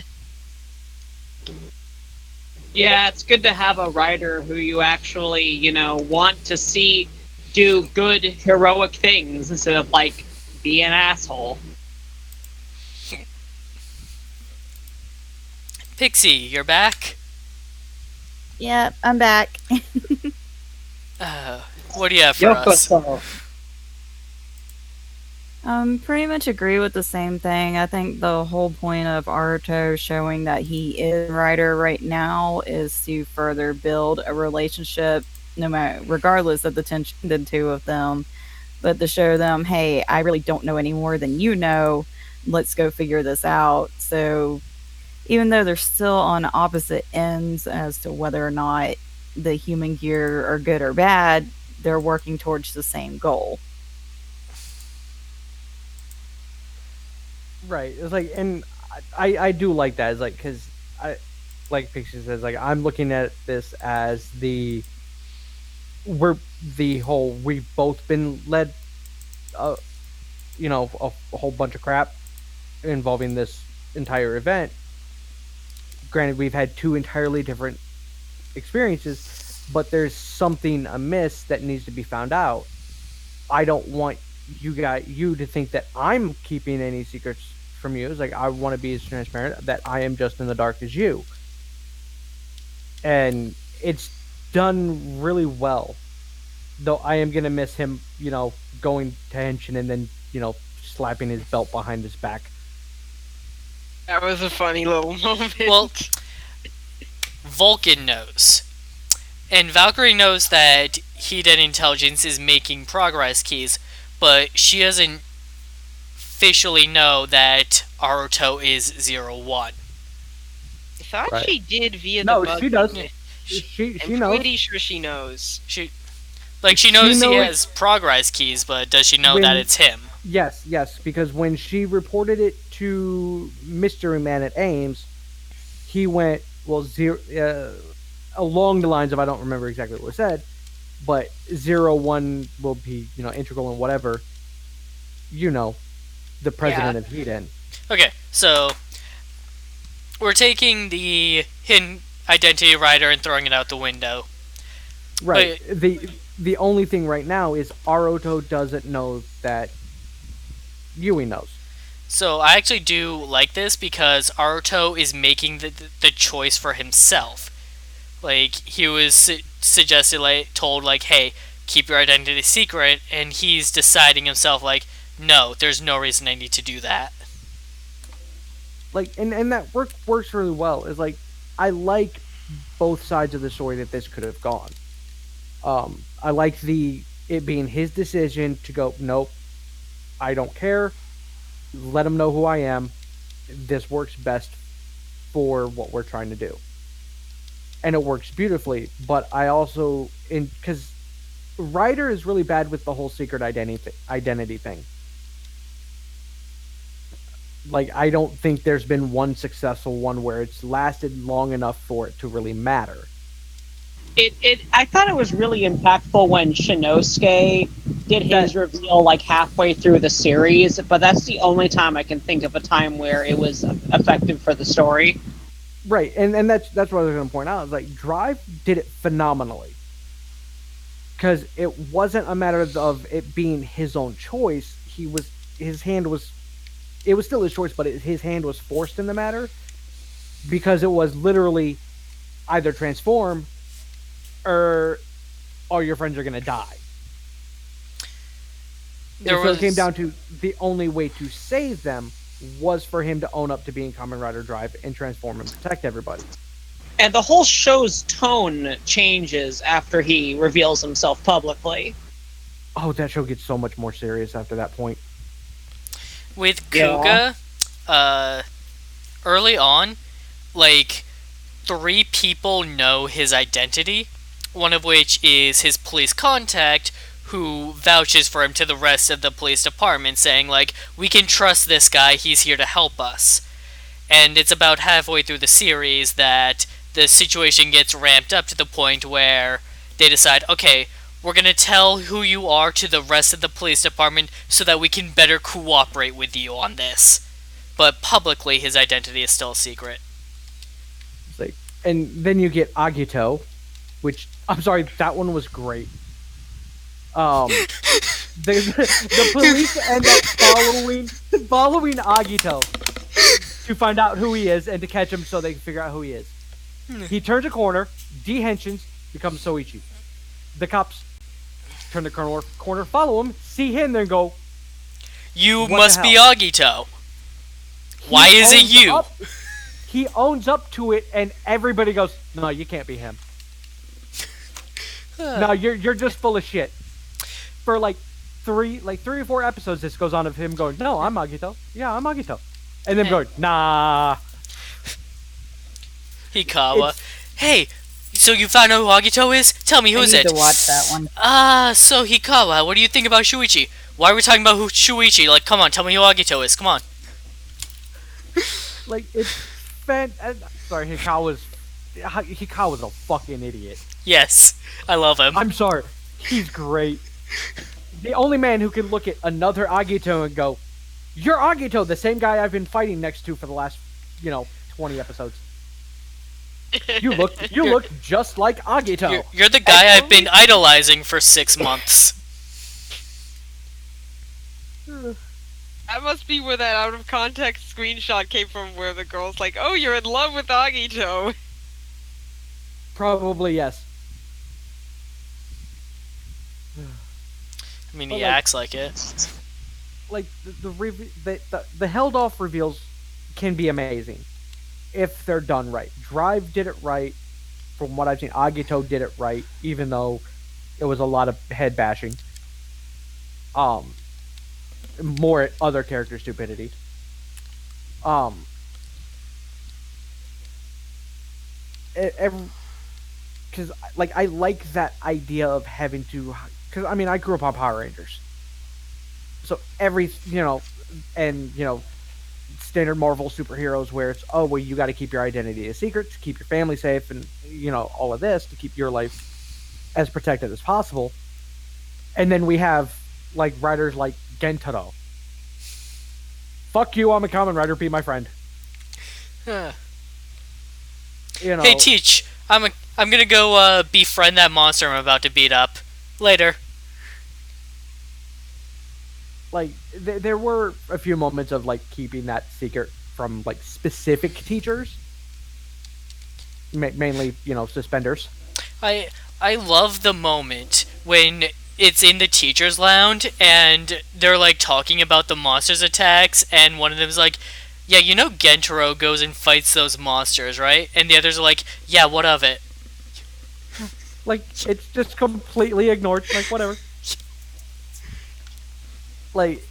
Yeah, it's good to have a writer who you actually, want to see do good, heroic things instead of, like, be an asshole. Pixie, you're back? Yep, I'm back. What do you have for us? Pretty much agree with the same thing. I think the whole point of Aruto showing that he is a writer right now is to further build a relationship, no matter, regardless of the tension the two of them, but to show them, hey, I really don't know any more than you know. Let's go figure this out. So even though they're still on opposite ends as to whether or not the Humagear are good or bad, they're working towards the same goal. Right. It's like, and I do like that. It's like, because like Pixie says, like, I'm looking at this as we've both been led, a whole bunch of crap involving this entire event. Granted, we've had two entirely different experiences, but there's something amiss that needs to be found out. I don't want you to think that I'm keeping any secrets from you. It's like, I want to be as transparent that I am just in the dark as you. And it's done really well. Though I am going to miss him, going to Henshin and then, slapping his belt behind his back. That was a funny little moment. Well, Vulcan knows. And Valkyrie knows that Hidden Intelligence is making progress keys, but she doesn't officially know that Aruto is Zero-One. I thought Right. she did via the No, bug. she does. Yeah. She I'm knows. pretty sure she knows. She knows he knows- has progress keys, but does she know When- that it's him? Yes, because when she reported it to Mystery Man at Ames, he went, along the lines of, I don't remember exactly what was said, but Zero-One will be, integral in whatever, the president of Hidden. Okay, so we're taking the hidden identity writer and throwing it out the window. Right. The only thing right now is Aruto doesn't know that Yui knows. So I actually do like this because Aruto is making the choice for himself. Like, he was suggested, told, hey, keep your identity secret, and he's deciding himself, no, there's no reason I need to do that. Like, and that works really well. Is like, I like both sides of the story that this could have gone. I like it being his decision to go, nope, I don't care. Let them know who I am. This works best for what we're trying to do, and it works beautifully. But I also, in because Ryder is really bad with the whole secret identity thing. Like, I don't think there's been one successful one where it's lasted long enough for it to really matter. I thought it was really impactful when Shinosuke did his reveal like halfway through the series, but that's the only time I can think of a time where it was effective for the story. Right, and that's what I was going to point out. Is like Drive did it phenomenally, because it wasn't a matter of it being his own choice. His hand was, it was still his choice, but his hand was forced in the matter, because it was literally either transform or all your friends are going to die. So it came down to the only way to save them was for him to own up to being Kamen Rider Drive and transform and protect everybody. And the whole show's tone changes after he reveals himself publicly. Oh, that show gets so much more serious after that point. With Kuga, early on, like, 3 people know his identity, one of which is his police contact, who vouches for him to the rest of the police department, saying, like, we can trust this guy, he's here to help us. And it's about halfway through the series that the situation gets ramped up to the point where they decide, okay, we're going to tell who you are to the rest of the police department so that we can better cooperate with you on this. But publicly, his identity is still a secret. Like, and then you get Agito, which, I'm sorry, that one was great. The police end up following Agito to find out who he is and to catch him so they can figure out who he is. He turns a corner, dehensions, becomes Soichi. The cops turn the corner, follow him, see him, then go, you must be Agito. Why is it you? He owns up to it, and everybody goes, no, you can't be him. No, you're just full of shit. For like three or 4 episodes, this goes on of him going, no, I'm Agito. Yeah, I'm Agito. And then going, nah. Hikawa. Hey, so you found out who Agito is? Tell me, who is it? I need to watch that one. So Hikawa, what do you think about Shuichi? Why are we talking about who Shuichi? Like, come on, tell me who Agito is. Come on. Like, it's sorry, Hikawa's a fucking idiot. Yes, I love him. I'm sorry, he's great. The only man who can look at another Agito and go, you're Agito, the same guy I've been fighting next to for the last, 20 episodes. You look just like Agito. You're the guy I've been idolizing for 6 months. That must be where that out of context screenshot came from, where the girl's like, oh, you're in love with Agito. Probably, yes. I mean, he acts like it. Like, the held off reveals can be amazing if they're done right. Drive did it right. From what I've seen, Agito did it right, even though it was a lot of head bashing. More other character stupidity. Because like I like that idea of having to. Because I mean, I grew up on Power Rangers, so every standard Marvel superheroes where it's, oh well, you got to keep your identity a secret to keep your family safe, and all of this to keep your life as protected as possible. And then we have like writers like Gentaro. Fuck you, I'm a Kamen Rider, be my friend. Huh. Hey Teach, I'm gonna go befriend that monster I'm about to beat up. Later. Like, there were a few moments of like keeping that secret from like specific teachers. Mainly, suspenders. I love the moment when it's in the teacher's lounge and they're like talking about the monsters attacks, and one of them's like, yeah, Gentaro goes and fights those monsters, right? And the others are like, yeah, what of it? Like, it's just completely ignored. Like, whatever. like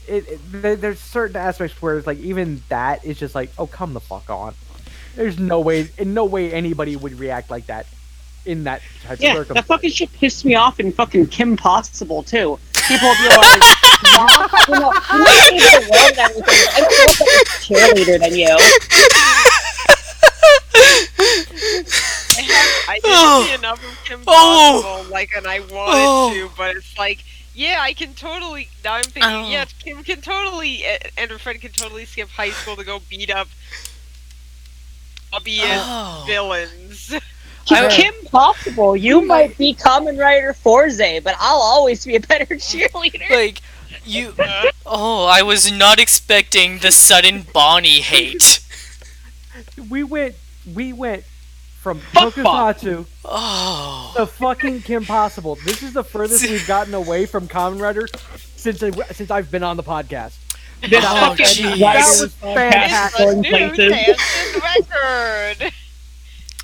there's certain aspects where it's like even that is just like, oh, come the fuck on. There's no way, in no way anybody would react like that in that type of Yeah, circumstance. that fucking shit pissed me off in fucking Kim Possible too. People will be like, "Wow, you know, you might be able to learn everything, but I don't know if I'm a cheerleader than you." I didn't see enough of Kim Possible, like, and I wanted to, but it's like, yeah, I can totally. Now I'm thinking, yeah, Kim can totally, and her friend can totally skip high school to go beat up obvious villains. Kim Possible, you might be Kamen Rider Forze, but I'll always be a better cheerleader. Like, you... I was not expecting the sudden Bonnie hate. We went from Fuck Tokusatsu Oh. to fucking Kim Possible. This is the furthest we've gotten away from Kamen Rider since I've been on the podcast. This Oh, fucking jeez. Rider That was was fantastic. going New places. tangent record.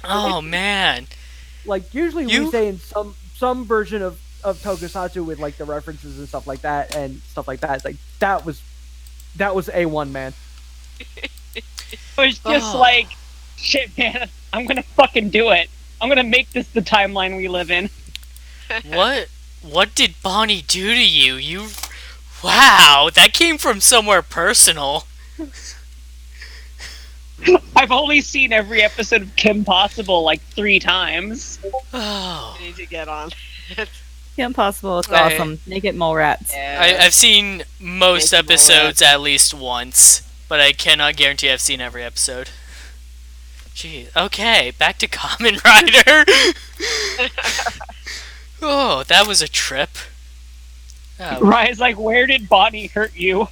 Oh, man. Like usually You- we say in some version of Tokusatsu with like the references and stuff like that and stuff like that. Like that was A1, man. It was just Oh. like, shit, man, I'm gonna fucking do it. I'm gonna make this the timeline we live in. What did Bonnie do to you? Wow, that came from somewhere personal. I've only seen every episode of Kim Possible like 3 times. Oh. I need to get on. Kim Possible is Right. awesome. Naked mole rats. I've seen most Thank you, episodes at least once, but I cannot guarantee I've seen every episode. Gee, okay, back to Kamen Rider. Oh, that was a trip. Oh, Ryan's like, where did Bonnie hurt you?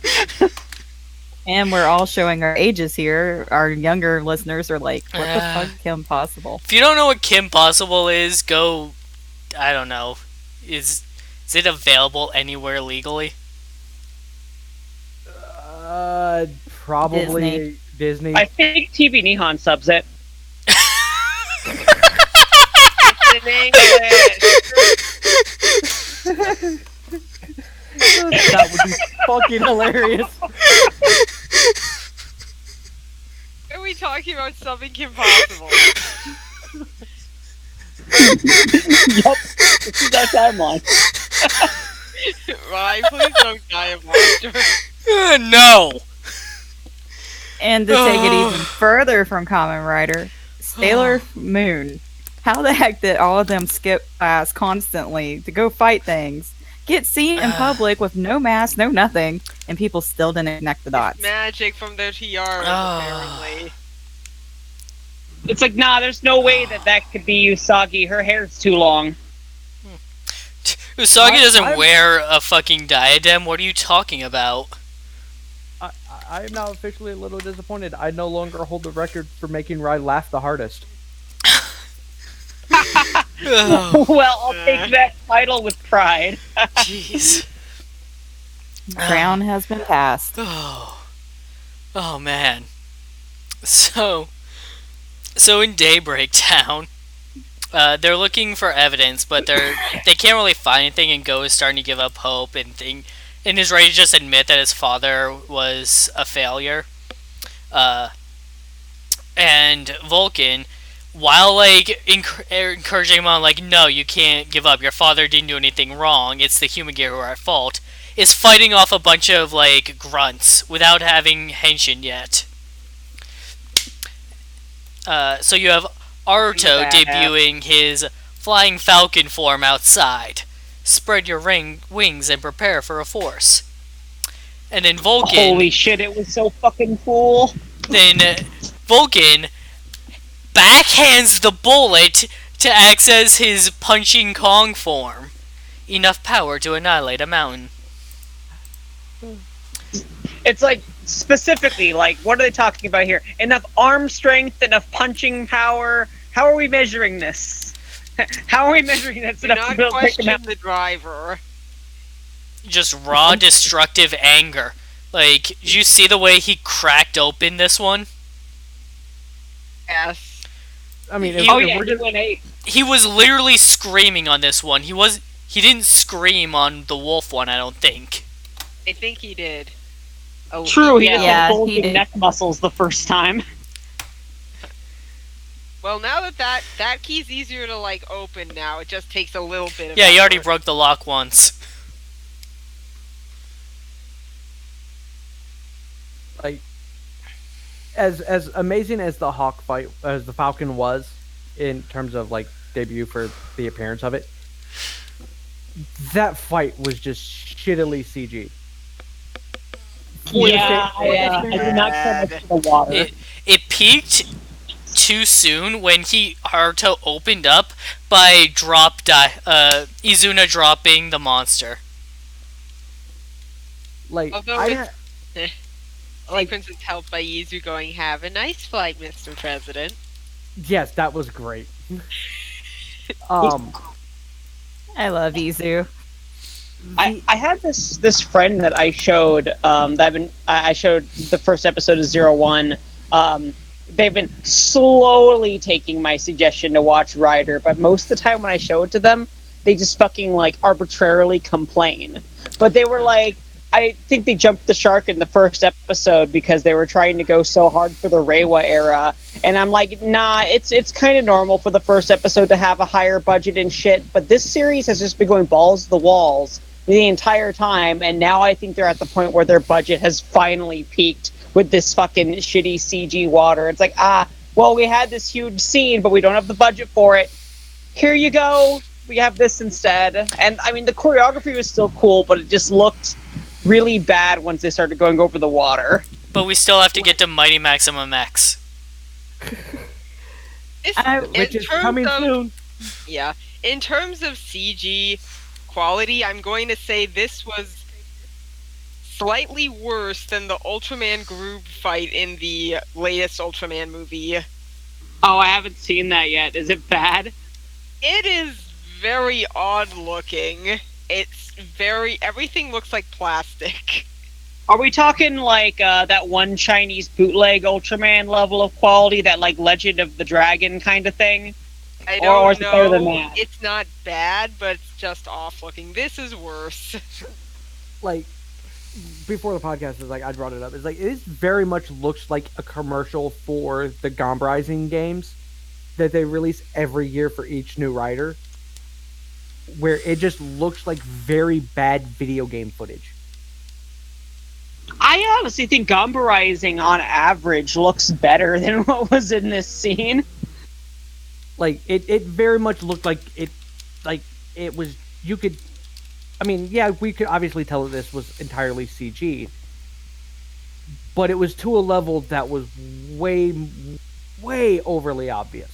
And we're all showing our ages here. Our younger listeners are like, what the fuck, Kim Possible? if you don't know what Kim Possible is, go. I don't know. Is it available anywhere legally? Probably Disney. I think TV Nihon subs it. In English. That would be fucking hilarious. Are we talking about something impossible? Yup, this is our timeline. Ryan, please don't die of monster. No. And to take it even further from Kamen Rider, Sailor Moon. How the heck did all of them skip class constantly to go fight things, get seen in public with no mask, no nothing, and people still didn't connect the dots? Magic from their tiaras, apparently. It's like, nah, there's no way that could be Usagi. Her hair's too long. Usagi doesn't I'm- wear a fucking diadem. What are you talking about? I am now officially a little disappointed. I no longer hold the record for making Rai laugh the hardest. Oh, Well, I'll take that title with pride. jeez. Crown has been passed. Oh man. So in Daybreak Town, they're looking for evidence, but they can't really find anything, and Go is starting to give up hope and is ready to just admit that his father was a failure. And Vulcan, while like encouraging him on, like, no, you can't give up, your father didn't do anything wrong, it's the human gear who are at fault, is fighting off a bunch of like grunts without having henshin yet. So you have Aruto debuting his flying falcon form outside. Spread your wings and prepare for a force. And then Vulcan... Holy shit, it was so fucking cool. Then Vulcan backhands the bullet to access his punching Kong form. Enough power to annihilate a mountain. It's like, specifically, like, what are they talking about here? Enough arm strength, enough punching power. How are we measuring this? How are we measuring this Do enough to not build take them question out? the driver. Just raw destructive anger. Like, did you see the way he cracked open this one? Yes. I mean, He- if, Oh if yeah, we're he just, went 8. He was literally screaming on this one. He didn't scream on the wolf one, I don't think. I think he did. Oh, True, he just yeah. had Yeah, he bulging did. neck muscles the first time. Well, now that key's easier to like open now. It just takes a little bit of Yeah, you already effort. broke the lock once. Like as amazing as the Hawk fight as the Falcon was in terms of like debut for the appearance of it, that fight was just shittily CG. Yeah, For the I did not care much Bad. for the water. It peaked too soon when Haruto opened up by Izuna dropping the monster. like Although I it's like sequence is helped by Yizu going, "Have a nice flight, Mr. President." yes, that was great. Um, I love Izu. I had this friend that I showed that I showed the first episode of Zero-One. They've been slowly taking my suggestion to watch Rider, but most of the time when I show it to them, they just fucking like arbitrarily complain. But they were like, I think they jumped the shark in the first episode because they were trying to go so hard for the Reiwa era, and I'm like, nah, it's kind of normal for the first episode to have a higher budget and shit, but this series has just been going balls to the walls the entire time, and now I think they're at the point where their budget has finally peaked with this fucking shitty CG water. It's like, well, we had this huge scene, but we don't have the budget for it. Here you go. We have this instead. And I mean, the choreography was still cool, but it just looked really bad once they started going over the water. But we still have to get to Mighty Maximum X. which is coming soon. Yeah. In terms of CG quality, I'm going to say this was slightly worse than the Ultraman group fight in the latest Ultraman movie. Oh, I haven't seen that yet. Is it bad? It is very odd looking. Everything looks like plastic. Are we talking like that one Chinese bootleg Ultraman level of quality, that like Legend of the Dragon kind of thing? I Or don't is it better than know. that? It's not bad, but it's just off looking. This is worse. Like before the podcast is like I brought it up. It's like it very much looks like a commercial for the Gomb Rising games that they release every year for each new rider, where it just looks like very bad video game footage. I honestly think Gomba Rising on average looks better than what was in this scene. Like it very much looked like it was you could I mean, yeah, we could obviously tell that this was entirely CG, but it was to a level that was way overly obvious.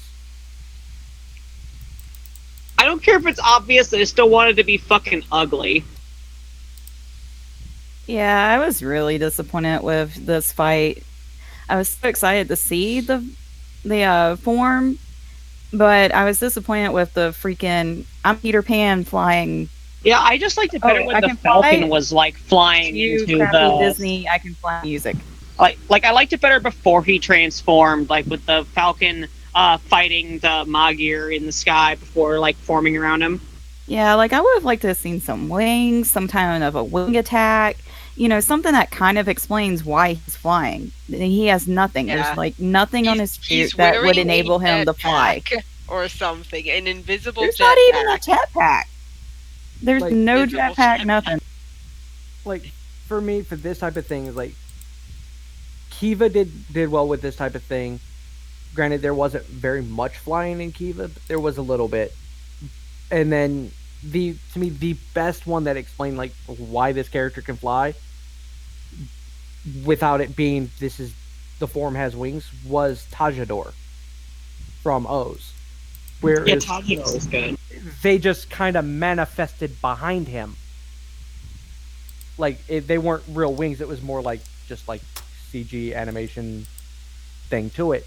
I don't care if it's obvious, I still want it to be fucking ugly. Yeah, I was really disappointed with this fight. I was so excited to see the form, but I was disappointed with the freaking I'm Peter Pan flying. Yeah, I just liked it better when I the can Falcon fly was like flying You into crappy the Disney I can fly music. like I liked it better before he transformed, like with the Falcon fighting the Magir in the sky before like forming around him. Yeah, like I would have liked to have seen some wings, some kind of a wing attack. Something that kind of explains why he's flying. He has nothing. Yeah. There's like nothing on his He's suit that would wearing enable a him to fly. jetpack or something. An invisible There's jetpack. not even a jetpack. There's Like, no invisible jetpack, jetpack. nothing. Like for me, for this type of thing, is like Kiva did well with this type of thing. Granted, there wasn't very much flying in Kiva, but there was a little bit. And then to me the best one that explained like why this character can fly without it being the form has wings was Tajador from O's, where Yeah, Tajiro is good. they just kind of manifested behind him. Like they weren't real wings; it was more like just like CG animation thing to it.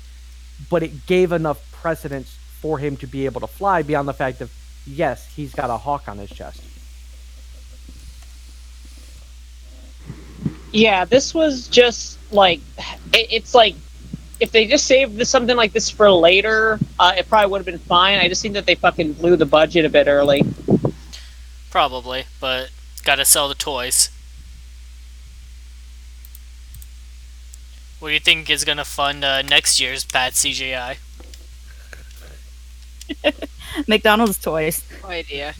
But it gave enough precedence for him to be able to fly beyond the fact of yes, he's got a hawk on his chest. Yeah, this was just like it's like if they just saved something like this for later, it probably would have been fine. I just think that they fucking blew the budget a bit early. Probably, but gotta sell the toys. What do you think is gonna fund next year's bad CGI? McDonald's toys. No idea.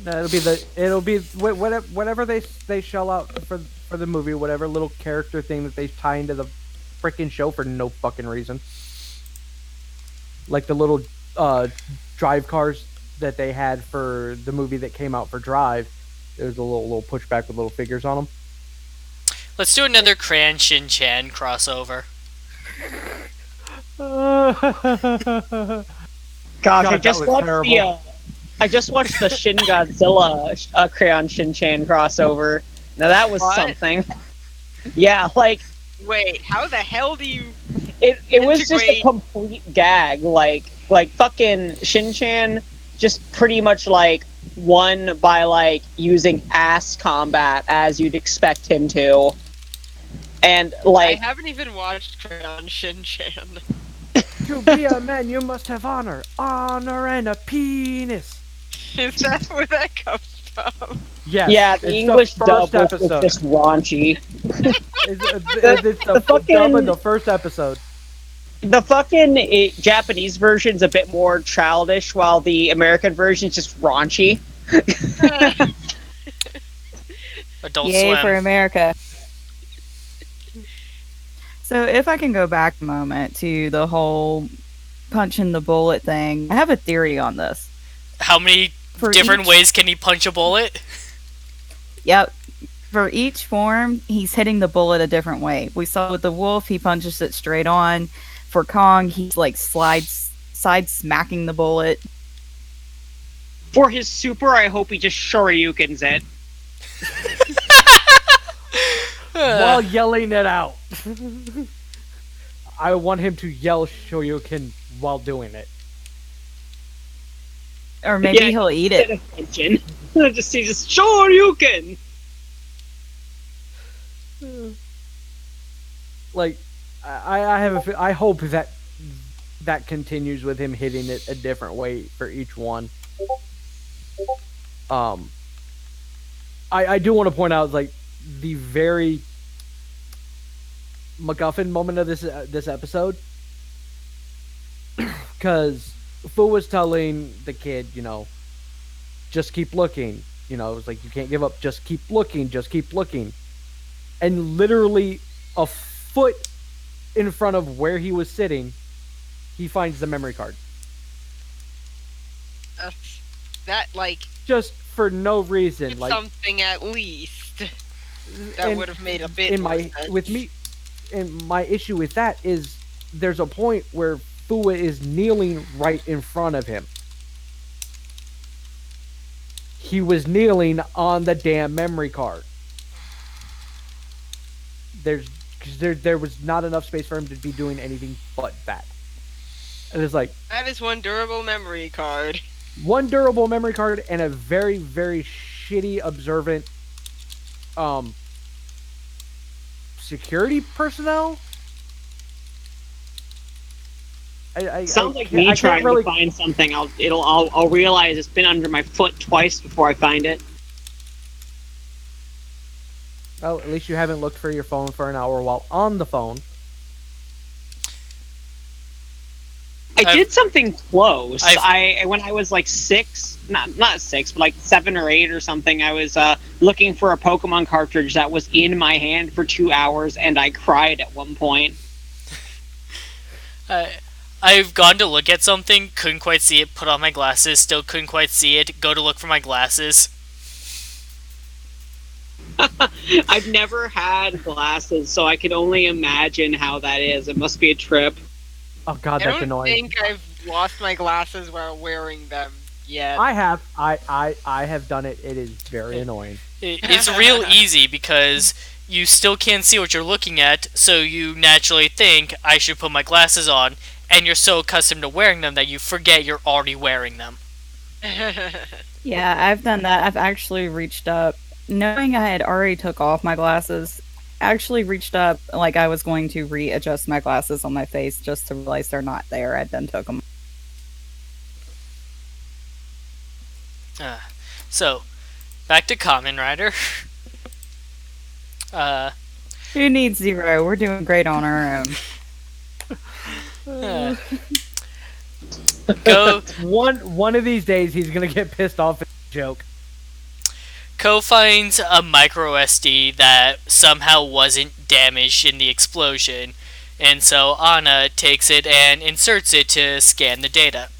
It'll be whatever they shell out for the movie, whatever little character thing that they tie into the freaking show for no fucking reason. Like the little drive cars that they had for the movie that came out for Drive. There's a little pushback with little figures on them. Let's do another Crayon Shin-Chan crossover. Gosh, God, that was terrible. I just watched the Shin Godzilla Crayon Shin-Chan crossover. Now that was What? something. Yeah, like Wait, how the hell do you? it was just a integrate- complete gag. Like fucking Shin-Chan just pretty much like won by like using ass combat as you'd expect him to. And I like haven't even watched Crayon Shin-Chan. To be a man, you must have honor and a penis. Is that where that comes from? Yes. yeah, it's the English dub first was episode. just raunchy. It's the fucking- dub in the first episode. The fucking Japanese version's a bit more childish, while the American version's just raunchy. Adult Yay for Swim. America. So if I can go back a moment to the whole punching the bullet thing, I have a theory on this. How many For different each- ways can he punch a bullet? Yep. For each form, he's hitting the bullet a different way. We saw with the wolf, he punches it straight on. For Kong, he's like side smacking the bullet. For his super, I hope he just Shoryukens it. While yelling it out. I want him to yell Shoryuken while doing it. Or maybe Yeah, he'll eat Instead it. of attention. He just Shoryuken! Like, I hope that continues with him hitting it a different way for each one. I do want to point out like the very MacGuffin moment of this episode, because Fu was telling the kid, just keep looking. It's like you can't give up. Just keep looking. Just keep looking. And literally a foot in front of where he was sitting, he finds the memory card. That like Just for no reason. Like something at least that and would have made a bit in more my sense. with me, and my issue with that is there's a point where Fua is kneeling right in front of him. He was kneeling on the damn memory card. There was not enough space for him to be doing anything but that. And it's like That is one durable memory card. one durable memory card and a very, very shitty observant security personnel. Sounds like I me can't trying really- to find something. I'll realize it's been under my foot twice before I find it. Well, at least you haven't looked for your phone for an hour while on the phone. I did something close. I've- When I was like not 6, but like 7 or 8 or something, I was looking for a Pokemon cartridge that was in my hand for 2 hours, and I cried at one point. I've gone to look at something, couldn't quite see it, put on my glasses, still couldn't quite see it, go to look for my glasses. I've never had glasses, so I can only imagine how that is. It must be a trip. Oh god, I that's don't annoying. think I've lost my glasses while wearing them yet. I have. I have done it. It is very annoying. It's real easy because you still can't see what you're looking at, so you naturally think, I should put my glasses on, and you're so accustomed to wearing them that you forget you're already wearing them. Yeah, I've done that. I've actually reached up, knowing I had already took off my glasses, actually reached up like I was going to readjust my glasses on my face just to realize they're not there. I then took them. So, back to Kamen Rider. Uh, Who needs Zero? We're doing great on our own. uh, Go One of these days he's gonna get pissed off at the joke. Ko finds a micro SD that somehow wasn't damaged in the explosion, and so Anna takes it and inserts it to scan the data.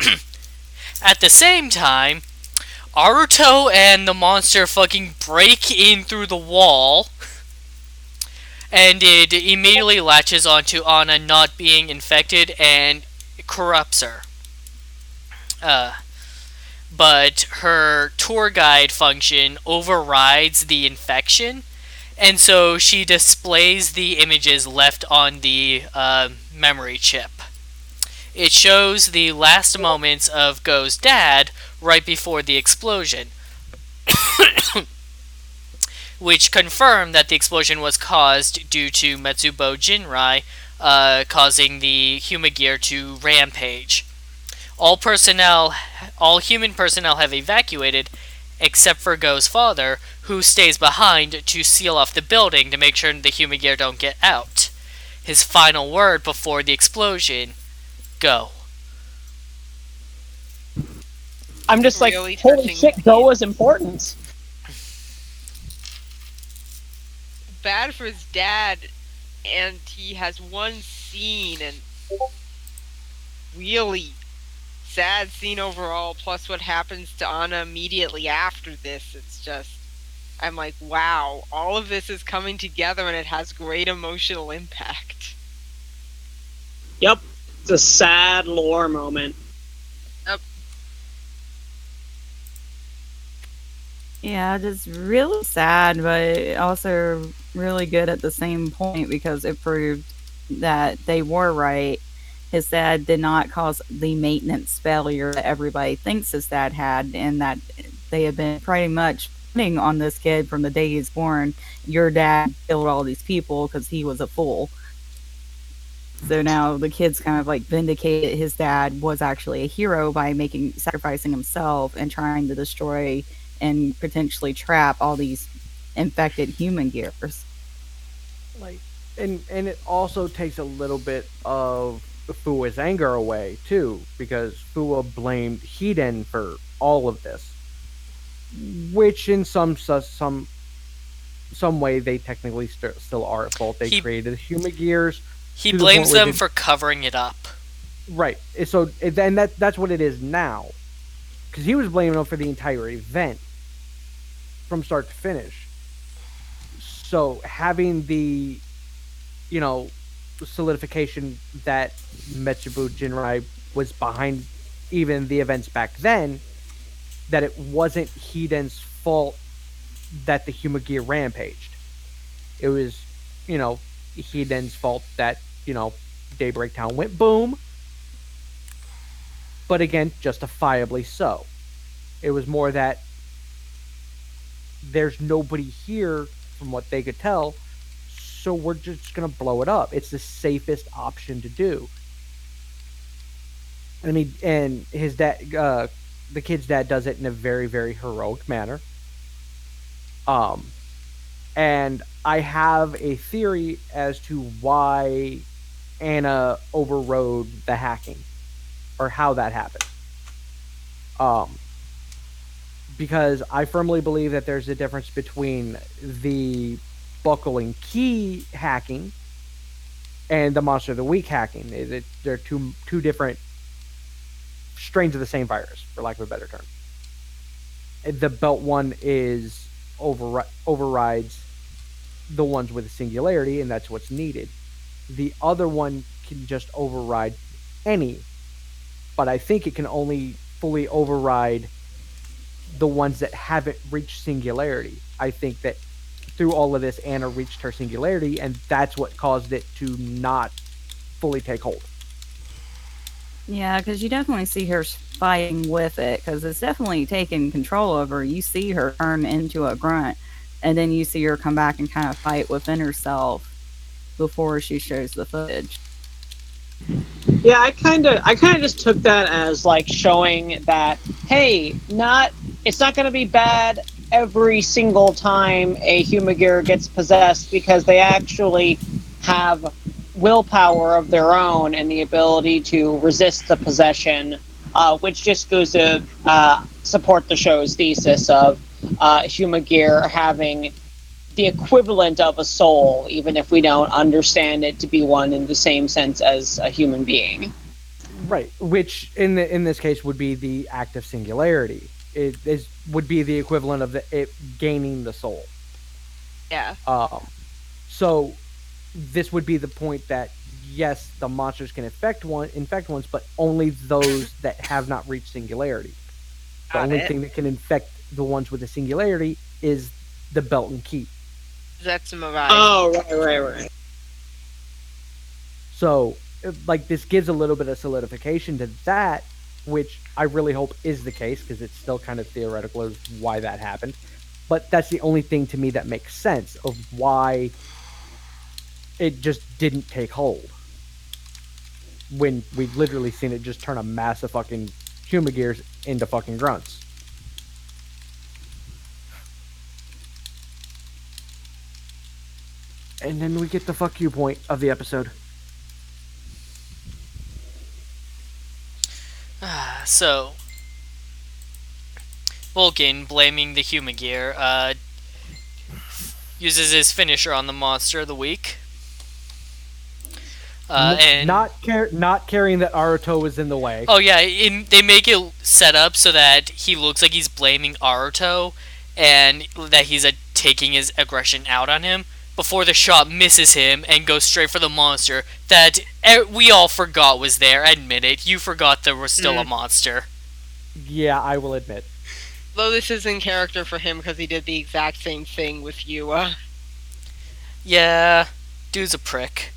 At the same time, Aruto and the monster fucking break in through the wall, and it immediately latches onto Anna not being infected and corrupts her. Uh, but her tour guide function overrides the infection, and so she displays the images left on the memory chip. It shows the last moments of Go's dad right before the explosion, which confirmed that the explosion was caused due to Metsubo Jinrai causing the Humagear to rampage. All human personnel have evacuated, except for Go's father, who stays behind to seal off the building to make sure the Humagear don't get out. His final word before the explosion: go. I'm just like, Really holy touching shit, Go was important. Bad for his dad, and he has one scene and really sad scene overall, plus what happens to Anna immediately after this. It's just, I'm like, wow, all of this is coming together and it has great emotional impact. Yep. It's a sad lore moment. Yeah, just really sad, but also really good at the same point because it proved that they were right. His dad did not cause the maintenance failure that everybody thinks his dad had, and that they have been pretty much putting on this kid from the day he's born. Your dad killed all these people because he was a fool. So now the kid's kind of like vindicated his dad was actually a hero by sacrificing himself and trying to destroy and potentially trap all these infected human gears. Like, and it also takes a little bit of Fua's anger away too, because Fua blamed Hiden for all of this, which in some way they technically still are at fault. They created human gears. He blames them for covering it up. Right. So and that's what it is now, because he was blaming them for the entire event from start to finish. So having the, solidification that Metsubu Jinrai was behind even the events back then, that it wasn't Hiden's fault that the Humagear rampaged. It was, Hiden's fault that, Daybreak Town went boom. But again, justifiably so. It was more that there's nobody here from what they could tell, so we're just going to blow it up. It's the safest option to do. I mean, and his dad, the kid's dad does it in a very, very heroic manner. And I have a theory as to why Anna overrode the hacking, or how that happened. Because I firmly believe that there's a difference between the buckling key hacking and the monster of the week hacking. They're two different strains of the same virus, for lack of a better term. The belt one is overrides the ones with a singularity, and that's what's needed. The other one can just override any, but I think it can only fully override the ones that haven't reached singularity. I think that through all of this, Anna reached her singularity, and that's what caused it to not fully take hold. Yeah, because you definitely see her fighting with it, because it's definitely taking control of her. You see her turn into a grunt, and then you see her come back and kind of fight within herself before she shows the footage. Yeah, I kind of just took that as like showing that, hey, it's not going to be bad every single time a Humagear gets possessed, because they actually have willpower of their own and the ability to resist the possession, which just goes to support the show's thesis of Humagear having the equivalent of a soul, even if we don't understand it to be one in the same sense as a human being. Right, which in this case would be the act of singularity. Would be the equivalent of it gaining the soul. Yeah. So this would be the point that yes, the monsters can infect ones, but only those that have not reached singularity. The Got only it. thing that can infect the ones with the singularity is the belt and key. That's Mirai. Oh, right. So, like, this gives a little bit of solidification to that, which I really hope is the case, because it's still kind of theoretical as why that happened. But that's the only thing to me that makes sense of why it just didn't take hold. When we've literally seen it just turn a mass of fucking Humagears into fucking grunts. And then we get the fuck you point of the episode. So, Vulcan, blaming the Humagear, uses his finisher on the monster of the week. And not caring that Aruto was in the way. Oh yeah, they make it set up so that he looks like he's blaming Aruto, and that he's taking his aggression out on him, before the shot misses him and goes straight for the monster that we all forgot was there. Admit it, you forgot there was still a monster. Yeah, I will admit. Though this is in character for him because he did the exact same thing with Yua. Yeah, dude's a prick.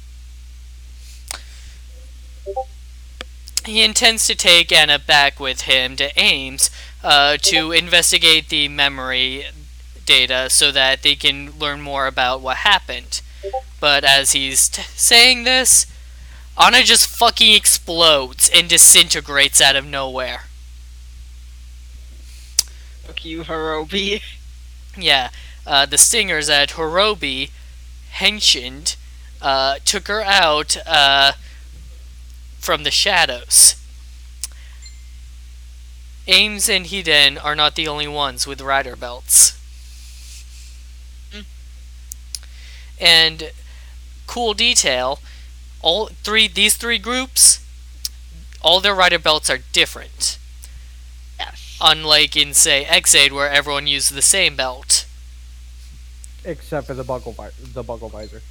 He intends to take Anna back with him to Ames to investigate the memory data so that they can learn more about what happened. But as he's saying this, Anna just fucking explodes and disintegrates out of nowhere. Fuck you, Hirobi. Yeah, the stingers at Hirobi Henshined took her out from the shadows. Ames and Hiden are not the only ones with rider belts. And cool detail, these three groups, all their rider belts are different. Yes. Unlike in, say, X-Aid, where everyone used the same belt. Except for the buckle visor.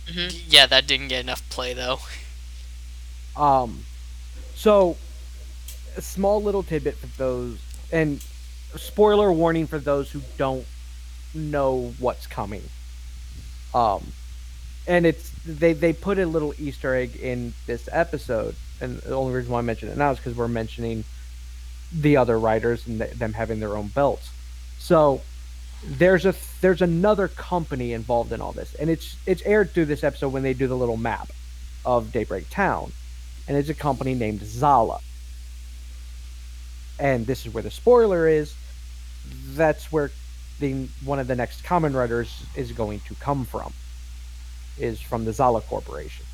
Mm-hmm. Yeah, that didn't get enough play, though. So, a small little tidbit for those, and spoiler warning for those who don't know what's coming. And they put a little Easter egg in this episode, and the only reason why I mention it now is because we're mentioning the other riders and them having their own belts. So there's another company involved in all this, and it's aired through this episode when they do the little map of Daybreak Town, and it's a company named Zala. And this is where the spoiler is. That's where one of the next Kamen Riders is going to come from. Is from the Zala Corporation.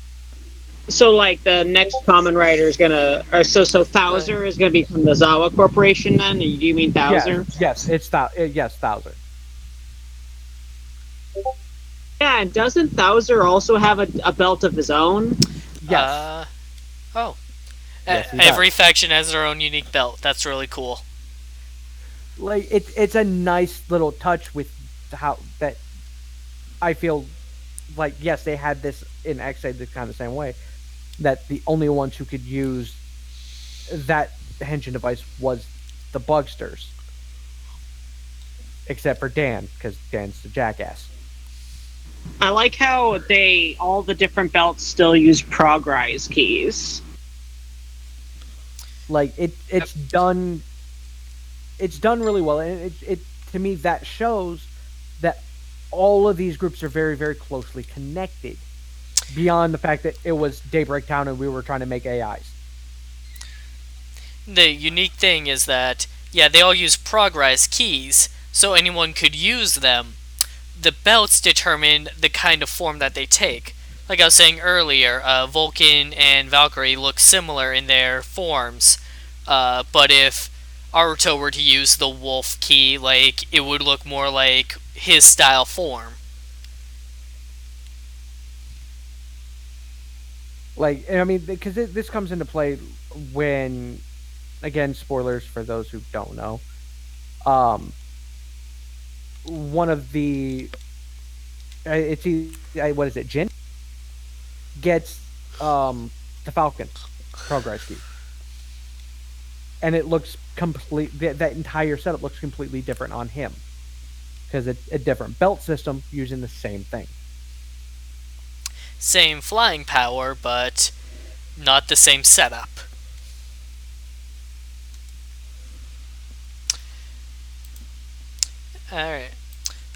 So, like, the next Kamen Rider is gonna... So Thouser is gonna be from the Zawa Corporation, then? Do you mean Thouser? Yes, it's Thouser. Yeah, and doesn't Thouser also have a belt of his own? Yes. Oh. Yes, he Every does. faction has their own unique belt. That's really cool. Like, it's a nice little touch with how that I feel like, yes, they had this in X-Aid the kind of same way, that the only ones who could use that henshin device was the Bugsters. Except for Dan, because Dan's the jackass. I like how all the different belts still use Progrise keys. Like, it's done really well, and it to me that shows that all of these groups are very, very closely connected, beyond the fact that it was Daybreak Town and we were trying to make AIs. The unique thing is that, yeah, they all use Progrise keys, so anyone could use them. The belts determine the kind of form that they take. Like I was saying earlier, Vulcan and Valkyrie look similar in their forms, but if Aruto were to use the wolf key, like it would look more like his style form. Like, and I mean, because this comes into play when, again, spoilers for those who don't know. One of the what is it? Jin gets the Falcon progress key, and it looks that entire setup looks completely different on him because it's a different belt system using the same thing. Same flying power, but not the same setup. Alright.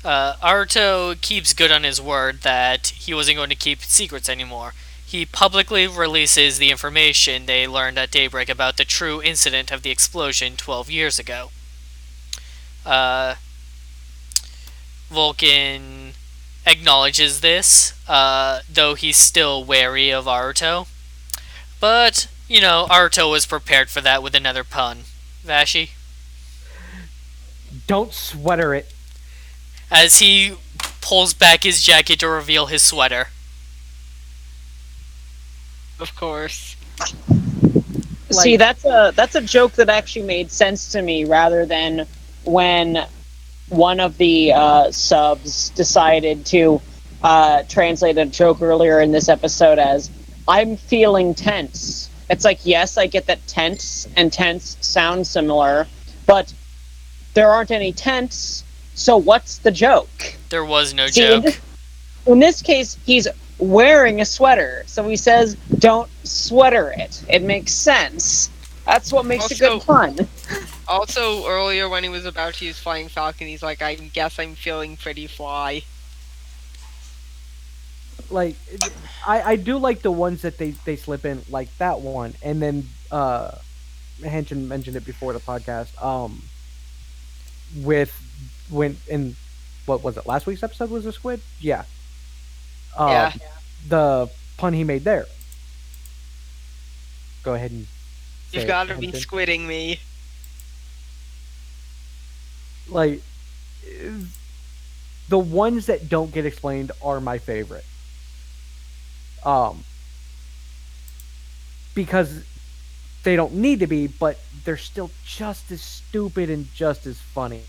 Aruto keeps good on his word that he wasn't going to keep secrets anymore. He publicly releases the information they learned at daybreak about the true incident of the explosion 12 years ago. Vulcan acknowledges this, though he's still wary of Aruto. But, Aruto was prepared for that with another pun. Vashi? Don't sweater it. As he pulls back his jacket to reveal his sweater. Of course. See, that's a joke that actually made sense to me, rather than when one of the subs decided to translate a joke earlier in this episode as, "I'm feeling tense." It's like, yes, I get that tense and tense sound similar, but there aren't any tense, so what's the joke? There was no joke. In this case, he's wearing a sweater, so he says, "Don't sweater it." It makes sense. That's what makes a good pun. Also, earlier when he was about to use Flying Falcon, he's like, "I guess I'm feeling pretty fly." Like, I do like the ones that they slip in, like that one, and then Henshin mentioned it before the podcast. With when in what was it, last week's episode was a squid? Yeah. Yeah. The pun he made there. Go ahead and say You've it, got to be Henshin. squidding me. Like, the ones that don't get explained are my favorite. Because they don't need to be, but they're still just as stupid and just as funny.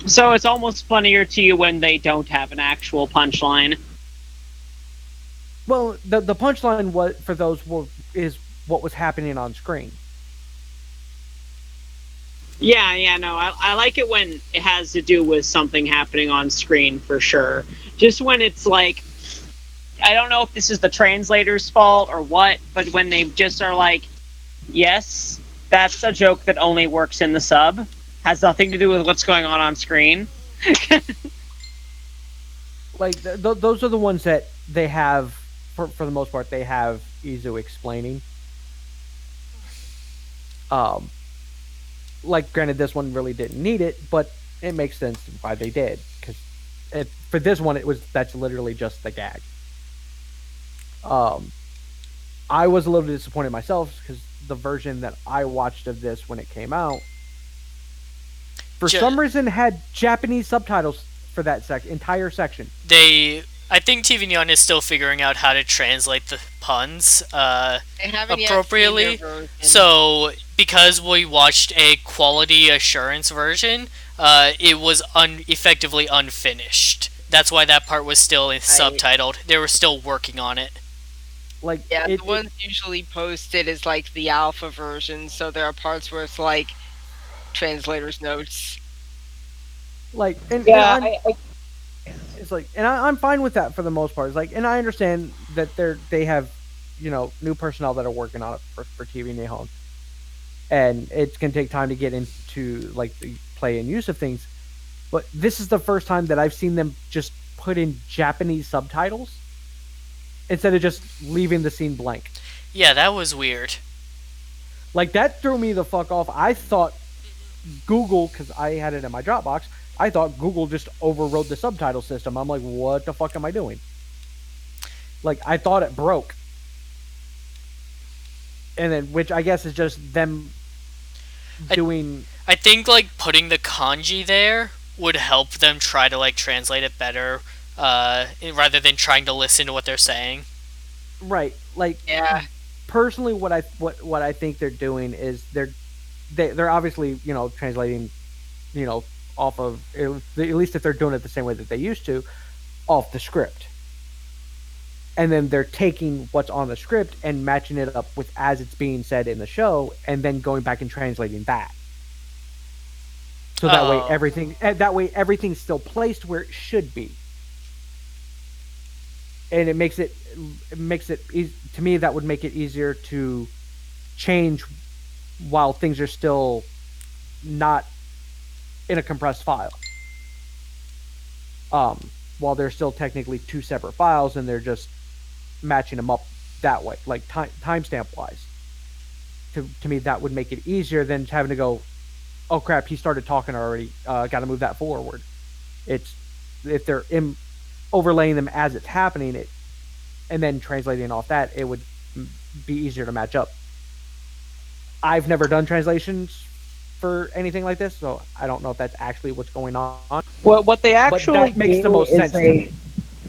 So it's almost funnier to you when they don't have an actual punchline. Well, the punchline for those is what was happening on screen. Yeah, no, I like it when it has to do with something happening on screen, for sure. Just when it's like, I don't know if this is the translator's fault or what, but when they just are like, yes, that's a joke that only works in the sub, has nothing to do with what's going on screen. Like, those are the ones that they have, for the most part, they have Izu explaining. Like, granted, this one really didn't need it, but it makes sense why they did. Because for this one, that's literally just the gag. I was a little disappointed myself because the version that I watched of this when it came out, for some reason, had Japanese subtitles for that entire section. I think TV Nyan is still figuring out how to translate the puns appropriately. So, because we watched a quality assurance version, it was effectively unfinished. That's why that part was still subtitled. They were still working on it. Like, yeah, the ones usually posted is like the alpha version, so there are parts where it's like translator's notes. Like, and it's like, and I'm fine with that for the most part. It's like, and I understand that they have, new personnel that are working on it for TV Nihon, and it's gonna take time to get into like the play and use of things. But this is the first time that I've seen them just put in Japanese subtitles instead of just leaving the scene blank. Yeah, that was weird. Like that threw me the fuck off. I thought Google, because I had it in my Dropbox, I thought Google just overrode the subtitle system. I'm like, what the fuck am I doing? Like I thought it broke. And then, which I guess is just them doing. I think like putting the kanji there would help them try to like translate it better, rather than trying to listen to what they're saying. Right. Like Yeah. personally, what I think they're doing is they're obviously translating, off of, at least if they're doing it the same way that they used to, off the script. And then they're taking what's on the script and matching it up with as it's being said in the show, and then going back and translating that. So that way everything's still placed where it should be. And it makes it to me, that would make it easier to change while things are still not in a compressed file. While they're still technically two separate files, and they're just matching them up that way, like timestamp wise. To me, that would make it easier than having to go, oh crap, he started talking already. Got to move that forward. It's if they're overlaying them as it's happening, and then translating off that, it would be easier to match up. I've never done translations for anything like this, so I don't know if that's actually what's going on. Well, what they actually makes the most sense to me.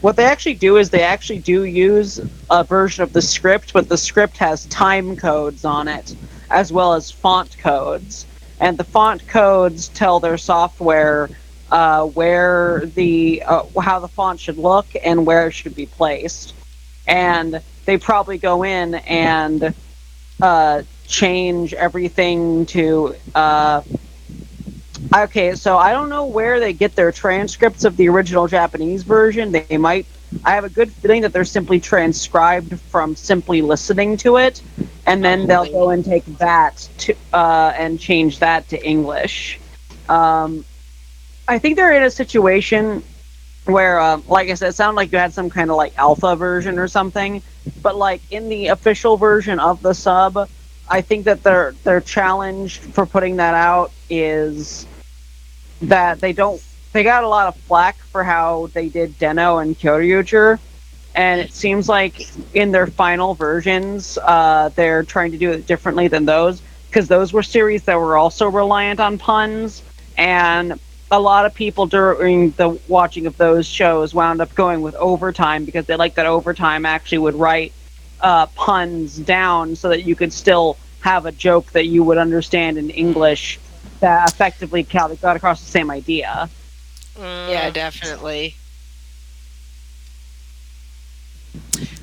What they actually do is they actually do use a version of the script, but the script has time codes on it, as well as font codes. And the font codes tell their software where how the font should look and where it should be placed. And they probably go in and change everything to okay, so I don't know where they get their transcripts of the original Japanese version. I have a good feeling that they're simply transcribed from simply listening to it, and then they'll go and take that to and change that to English. I think they're in a situation where, like I said, it sounded like you had some kind of like alpha version or something, but like in the official version of the sub, I think that their challenge for putting that out is that they got a lot of flack for how they did Deno and Kyoryuger, and it seems like in their final versions, they're trying to do it differently than those, because those were series that were also reliant on puns, and a lot of people during the watching of those shows wound up going with overtime because they liked that overtime actually would write puns down so that you could still have a joke that you would understand in English that effectively got across the same idea. Yeah, definitely.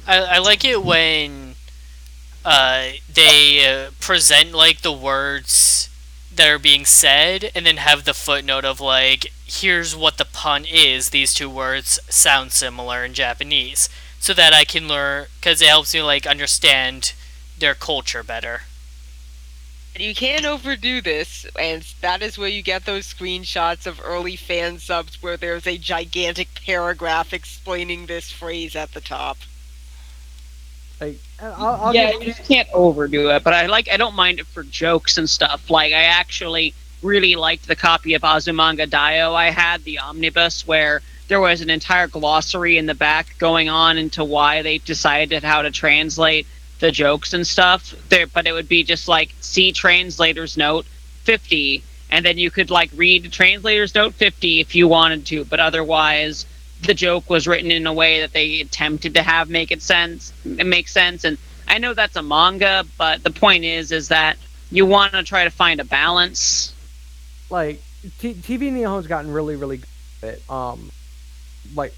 I like it when they present like the words that are being said, and then have the footnote of like, here's what the pun is. These two words sound similar in Japanese, so that I can learn, because it helps me like understand their culture better. You can't overdo this, and that is where you get those screenshots of early fan subs where there's a gigantic paragraph explaining this phrase at the top. Like, you just can't overdo it, but I don't mind it for jokes and stuff. Like, I actually really liked the copy of Azumanga Daioh I had, the omnibus, where there was an entire glossary in the back going on into why they decided how to translate the jokes and stuff there, but it would be just like, see translator's note 50, and then you could like read translator's note 50 if you wanted to, but otherwise the joke was written in a way that they attempted to make sense. And I know that's a manga, but the point is that you want to try to find a balance. Like TV Nihon's gotten really, really good at it. Like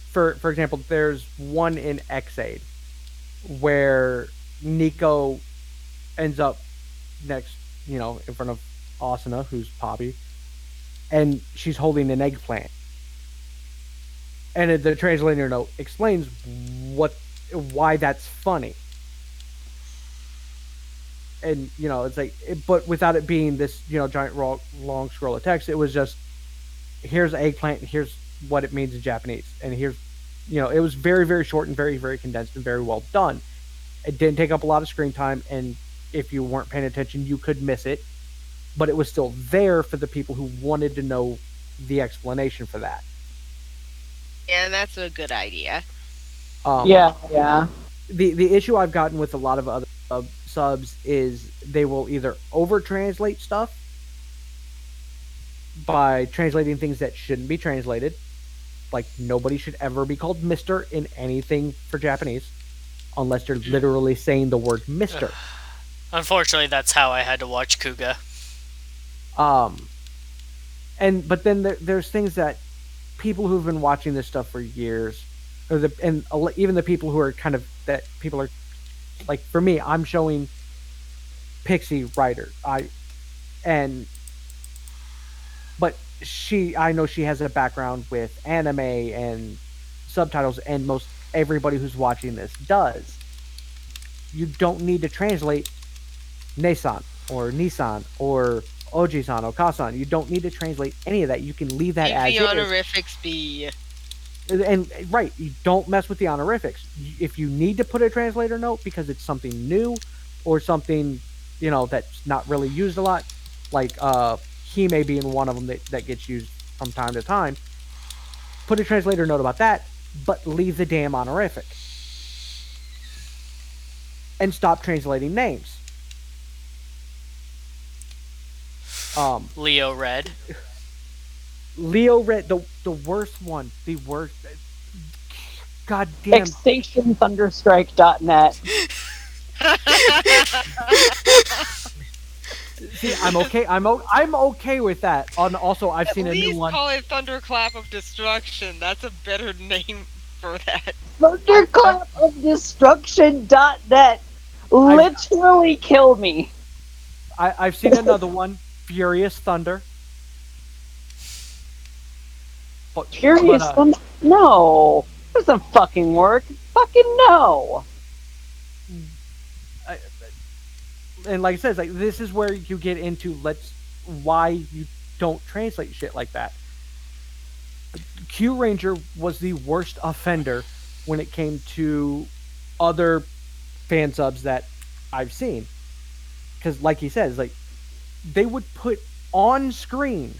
for example, there's one in X-Aid where Nico ends up next, in front of Asuna, who's Poppy, and she's holding an eggplant. And the translator note explains why that's funny. And, it's like, but without it being this, giant long scroll of text, it was just, here's eggplant, here's what it means in Japanese. And here's, it was very, very short and very, very condensed and very well done. It didn't take up a lot of screen time, and if you weren't paying attention, you could miss it, but it was still there for the people who wanted to know the explanation for that. And that's a good idea. Yeah. The issue I've gotten with a lot of other subs is they will either over translate stuff by translating things that shouldn't be translated. Like, nobody should ever be called Mister in anything for Japanese, unless you're literally saying the word Mister. Unfortunately, that's how I had to watch Kuga. But then there's things that people who've been watching this stuff for years, even the people who are kind of that people are like, for me, I'm showing Pixie Rider. But I know she has a background with anime and subtitles, and most everybody who's watching this does. You don't need to translate Nesan or Nissan or Oji-san, Okasan. You don't need to translate any of that. You can leave that Leave as the is. honorifics be. And right, you don't mess with the honorifics. If you need to put a translator note because it's something new or something, that's not really used a lot, like Hime being one of them that gets used from time to time, put a translator note about that, but leave the damn honorific. And stop translating names. Leo Red. Leo Red, the worst one. The worst. God damn. ExtinctionThunderstrike.net. See, I'm okay. I'm okay with that. Also, I've seen a new one. Call it Thunderclap of Destruction. That's a better name for that. Thunderclapofdestruction.net literally killed me. I've seen another one, Furious Thunder. Furious Thunder? No. Doesn't fucking work. Fucking no. And like I said, this is where you get into why you don't translate shit like that. Q Ranger was the worst offender when it came to other fan subs that I've seen. Because like he says, they would put on screen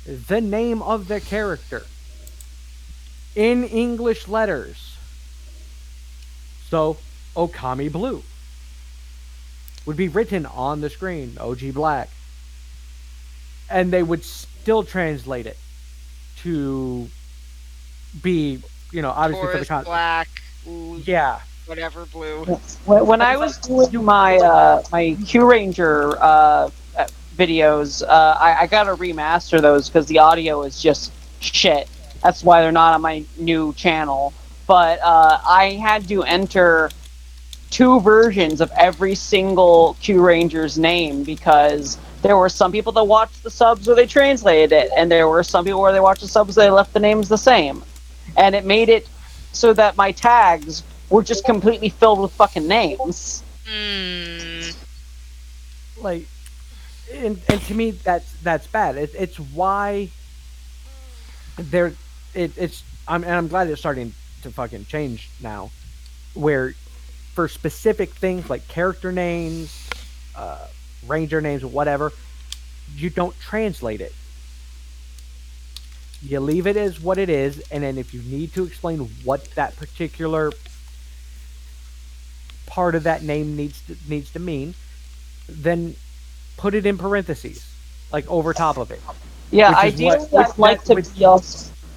the name of the character in English letters. So, Okami Blue would be written on the screen, OG Black. And they would still translate it to be, obviously Taurus, for the content. Black, ooh, yeah. Whatever blue. When I was doing my my Q Ranger videos, I gotta remaster those because the audio is just shit. That's why they're not on my new channel. But I had to enter 2 versions of every single Q Ranger's name because there were some people that watched the subs where they translated it, and there were some people where they watched the subs where they left the names the same. And it made it so that my tags were just completely filled with fucking names. And to me, that's bad. It's why I'm glad it's starting to fucking change now, where for specific things like character names, ranger names, whatever, you don't translate it. You leave it as what it is, and then if you need to explain what that particular part of that name needs to mean, then put it in parentheses, over top of it. Yeah, ideally,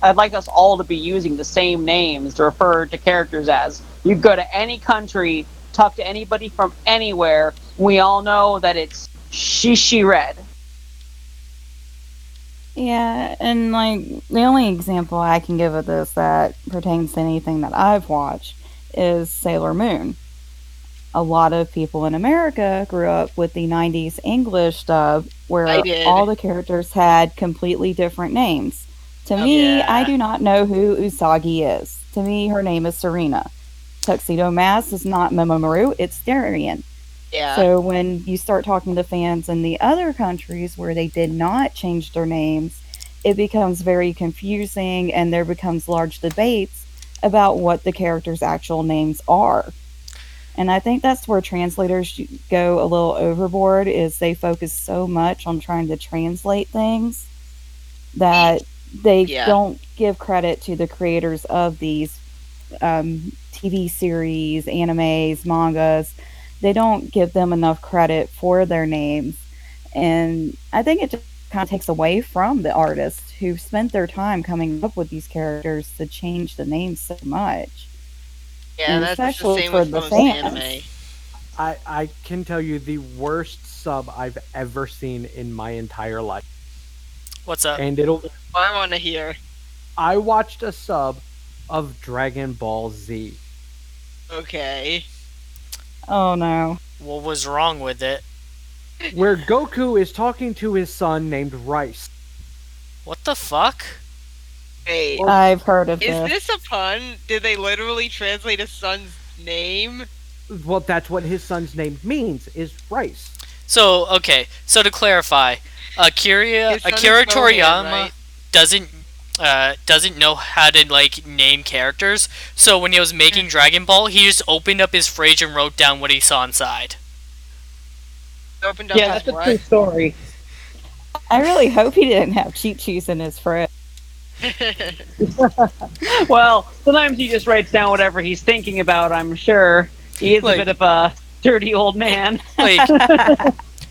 I'd like us all to be using the same names to refer to characters as. You go to any country, talk to anybody from anywhere, we all know that it's Shishi Red. Yeah, and the only example I can give of this that pertains to anything that I've watched is Sailor Moon. A lot of people in America grew up with the 90s English dub where all the characters had completely different names. To me, I do not know who Usagi is. To me, her name is Serena. Tuxedo Mask is not Momomaru, it's Darien. Yeah. So when you start talking to fans in the other countries where they did not change their names, it becomes very confusing and there becomes large debates about what the characters' actual names are. And I think that's where translators go a little overboard is they focus so much on trying to translate things that they Yeah. don't give credit to the creators of these TV series, animes, mangas. They don't give them enough credit for their names. And I think it just kind of takes away from the artists who spent their time coming up with these characters to change the names so much. Yeah, And that's the especially same for with the most fans. anime. I can tell you the worst sub I've ever seen in my entire life. What's up? And it'll I want to hear. I watched a sub of Dragon Ball Z. Okay. Oh no. What was wrong with it? Where Goku is talking to his son named Rice. What the fuck? Wait, I've heard of is this. this a pun? Did they literally translate a son's name? Well, that's what his son's name means, is Rice. So, okay. So to clarify, Akira His son is Akira Mohan, Toriyama right? doesn't know how to like name characters. So when he was making Dragon Ball, he just opened up his fridge and wrote down what he saw inside. Opened up Yeah, his that's a what? true story. I really hope he didn't have cheat cheese in his fridge. Well, sometimes he just writes down whatever he's thinking about, I'm sure. He is Like- a bit of a dirty old man. Like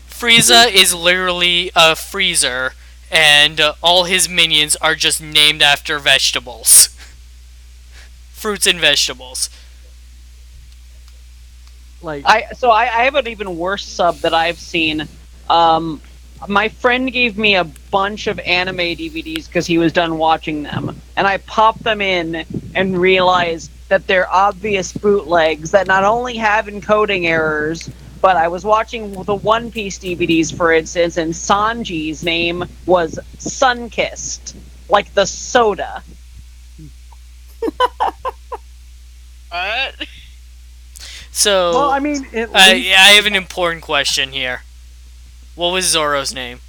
Frieza is literally a freezer, and all his minions are just named after vegetables, fruits and vegetables. Like, I have an even worse sub that I've seen. My friend gave me a bunch of anime DVDs because he was done watching them, and I popped them in and realized that they're obvious bootlegs that not only have encoding errors, but I was watching the One Piece DVDs, for instance, and Sanji's name was Sunkissed, like the soda. What? So, well, I mean, at I least have an important question here. What was Zoro's name?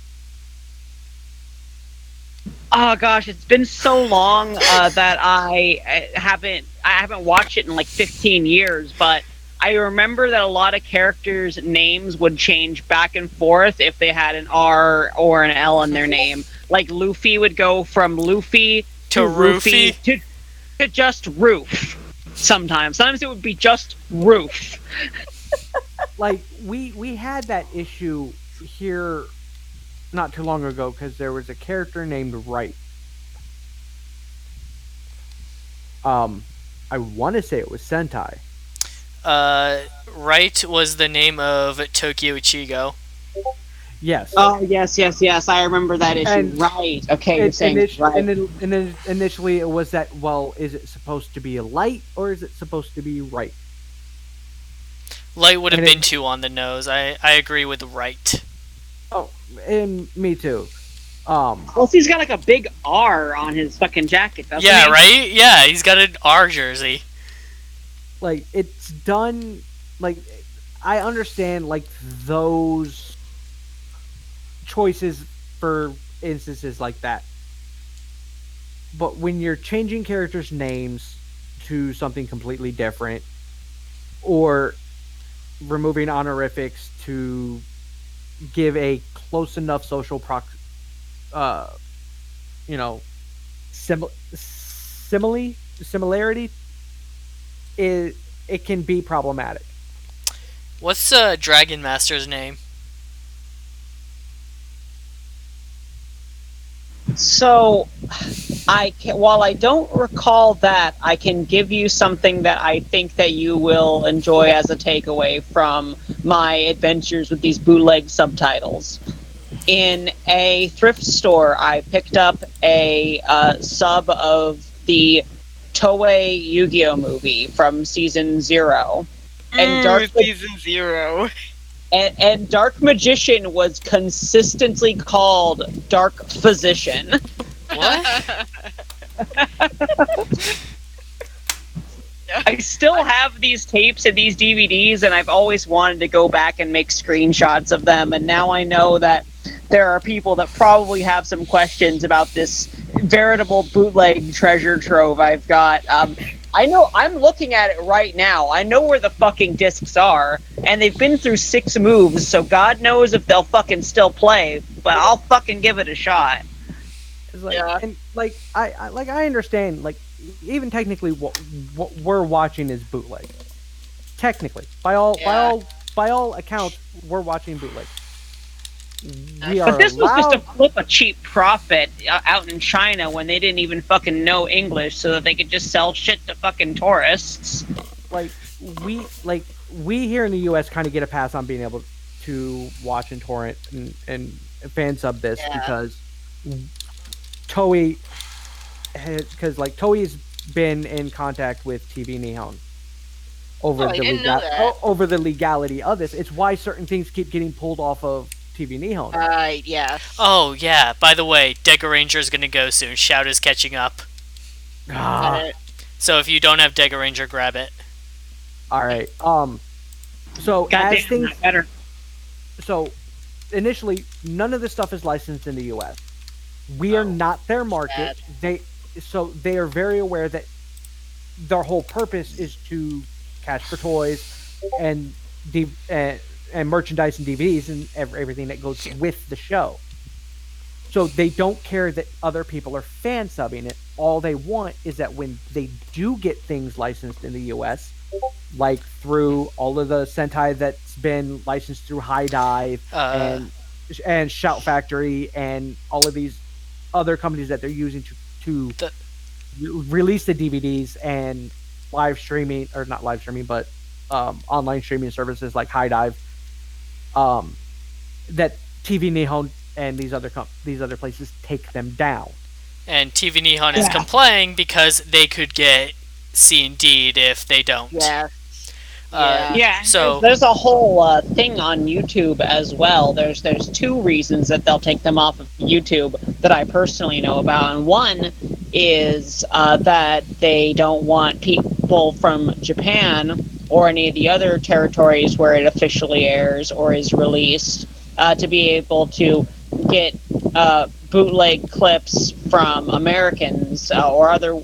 Oh gosh, it's been so long that I haven't watched it in like 15 years, but I remember that a lot of characters' names would change back and forth if they had an R or an L in their name. Like Luffy would go from Luffy To Roofy Roofy? to just Roof. Sometimes it would be just Roof. like we had that issue here not too long ago because there was a character named Wright. I want to say it was Sentai. Right was the name of Tokyo Ichigo. Yes. Oh yes. I remember that issue. And Right. Okay, you're saying right. and then initially it was that. Well, is it supposed to be Light or is it supposed to be Right? Light would have And been it- too on the nose. I agree with right. Oh, and me too. Plus, he's got like a big R on his fucking jacket. Doesn't Yeah, he? right? Yeah, he's got an R jersey. Like it's done. Like I understand like those choices for instances like that. But when you're changing characters' names to something completely different, or removing honorifics to give a close enough social similarity, it can be problematic. What's Dragon Master's name? So, while I don't recall that, I can give you something that I think that you will enjoy as a takeaway from my adventures with these bootleg subtitles. In a thrift store, I picked up a sub of the Toei Yu-Gi-Oh movie from season 0. And Dark Season 0. And Dark Magician was consistently called Dark Physician. What? I still have these tapes and these DVDs, and I've always wanted to go back and make screenshots of them. And now I know that there are people that probably have some questions about this veritable bootleg treasure trove I've got. I know. I'm looking at it right now. I know where the fucking discs are, and they've been through 6 moves, so God knows if they'll fucking still play. But I'll fucking give it a shot. It's like, Yeah. and like I understand, like, even technically what we're watching is bootleg. Technically, by all accounts, we're watching bootleg. We are But this was just to allowed. flip a cheap profit out in China when they didn't even fucking know English, so that they could just sell shit to fucking tourists. Like we here in the U.S. kind of get a pass on being able to watch and torrent and fan sub this because Toei, because like Toei's been in contact with TV Nihon over I didn't know that. over the legality of this. It's why certain things keep getting pulled off of TV Nihon. Yes. Oh yeah. By the way, Dega Ranger is gonna go soon. Shout is catching up. Ah, So if you don't have Dega Ranger, grab it. all right. So God as damn, things, not better. so initially, none of this stuff is licensed in the U.S. We are not their market. They are very aware that their whole purpose is to cash for toys and and merchandise and DVDs and everything that goes with the show. So they don't care that other people are fan subbing it. All they want is that when they do get things licensed in the US, like through all of the Sentai that's been licensed through High Dive and Shout Factory and all of these other companies that they're using to release the DVDs and live streaming, or not live streaming, but online streaming services like High Dive, that TV Nihon and these other places take them down. And TV Nihon is complaining because they could get C&D'd if they don't. So there's a whole thing on YouTube as well. There's 2 reasons that they'll take them off of YouTube that I personally know about, and one is that they don't want people from Japan or any of the other territories where it officially airs or is released to be able to get bootleg clips from Americans or other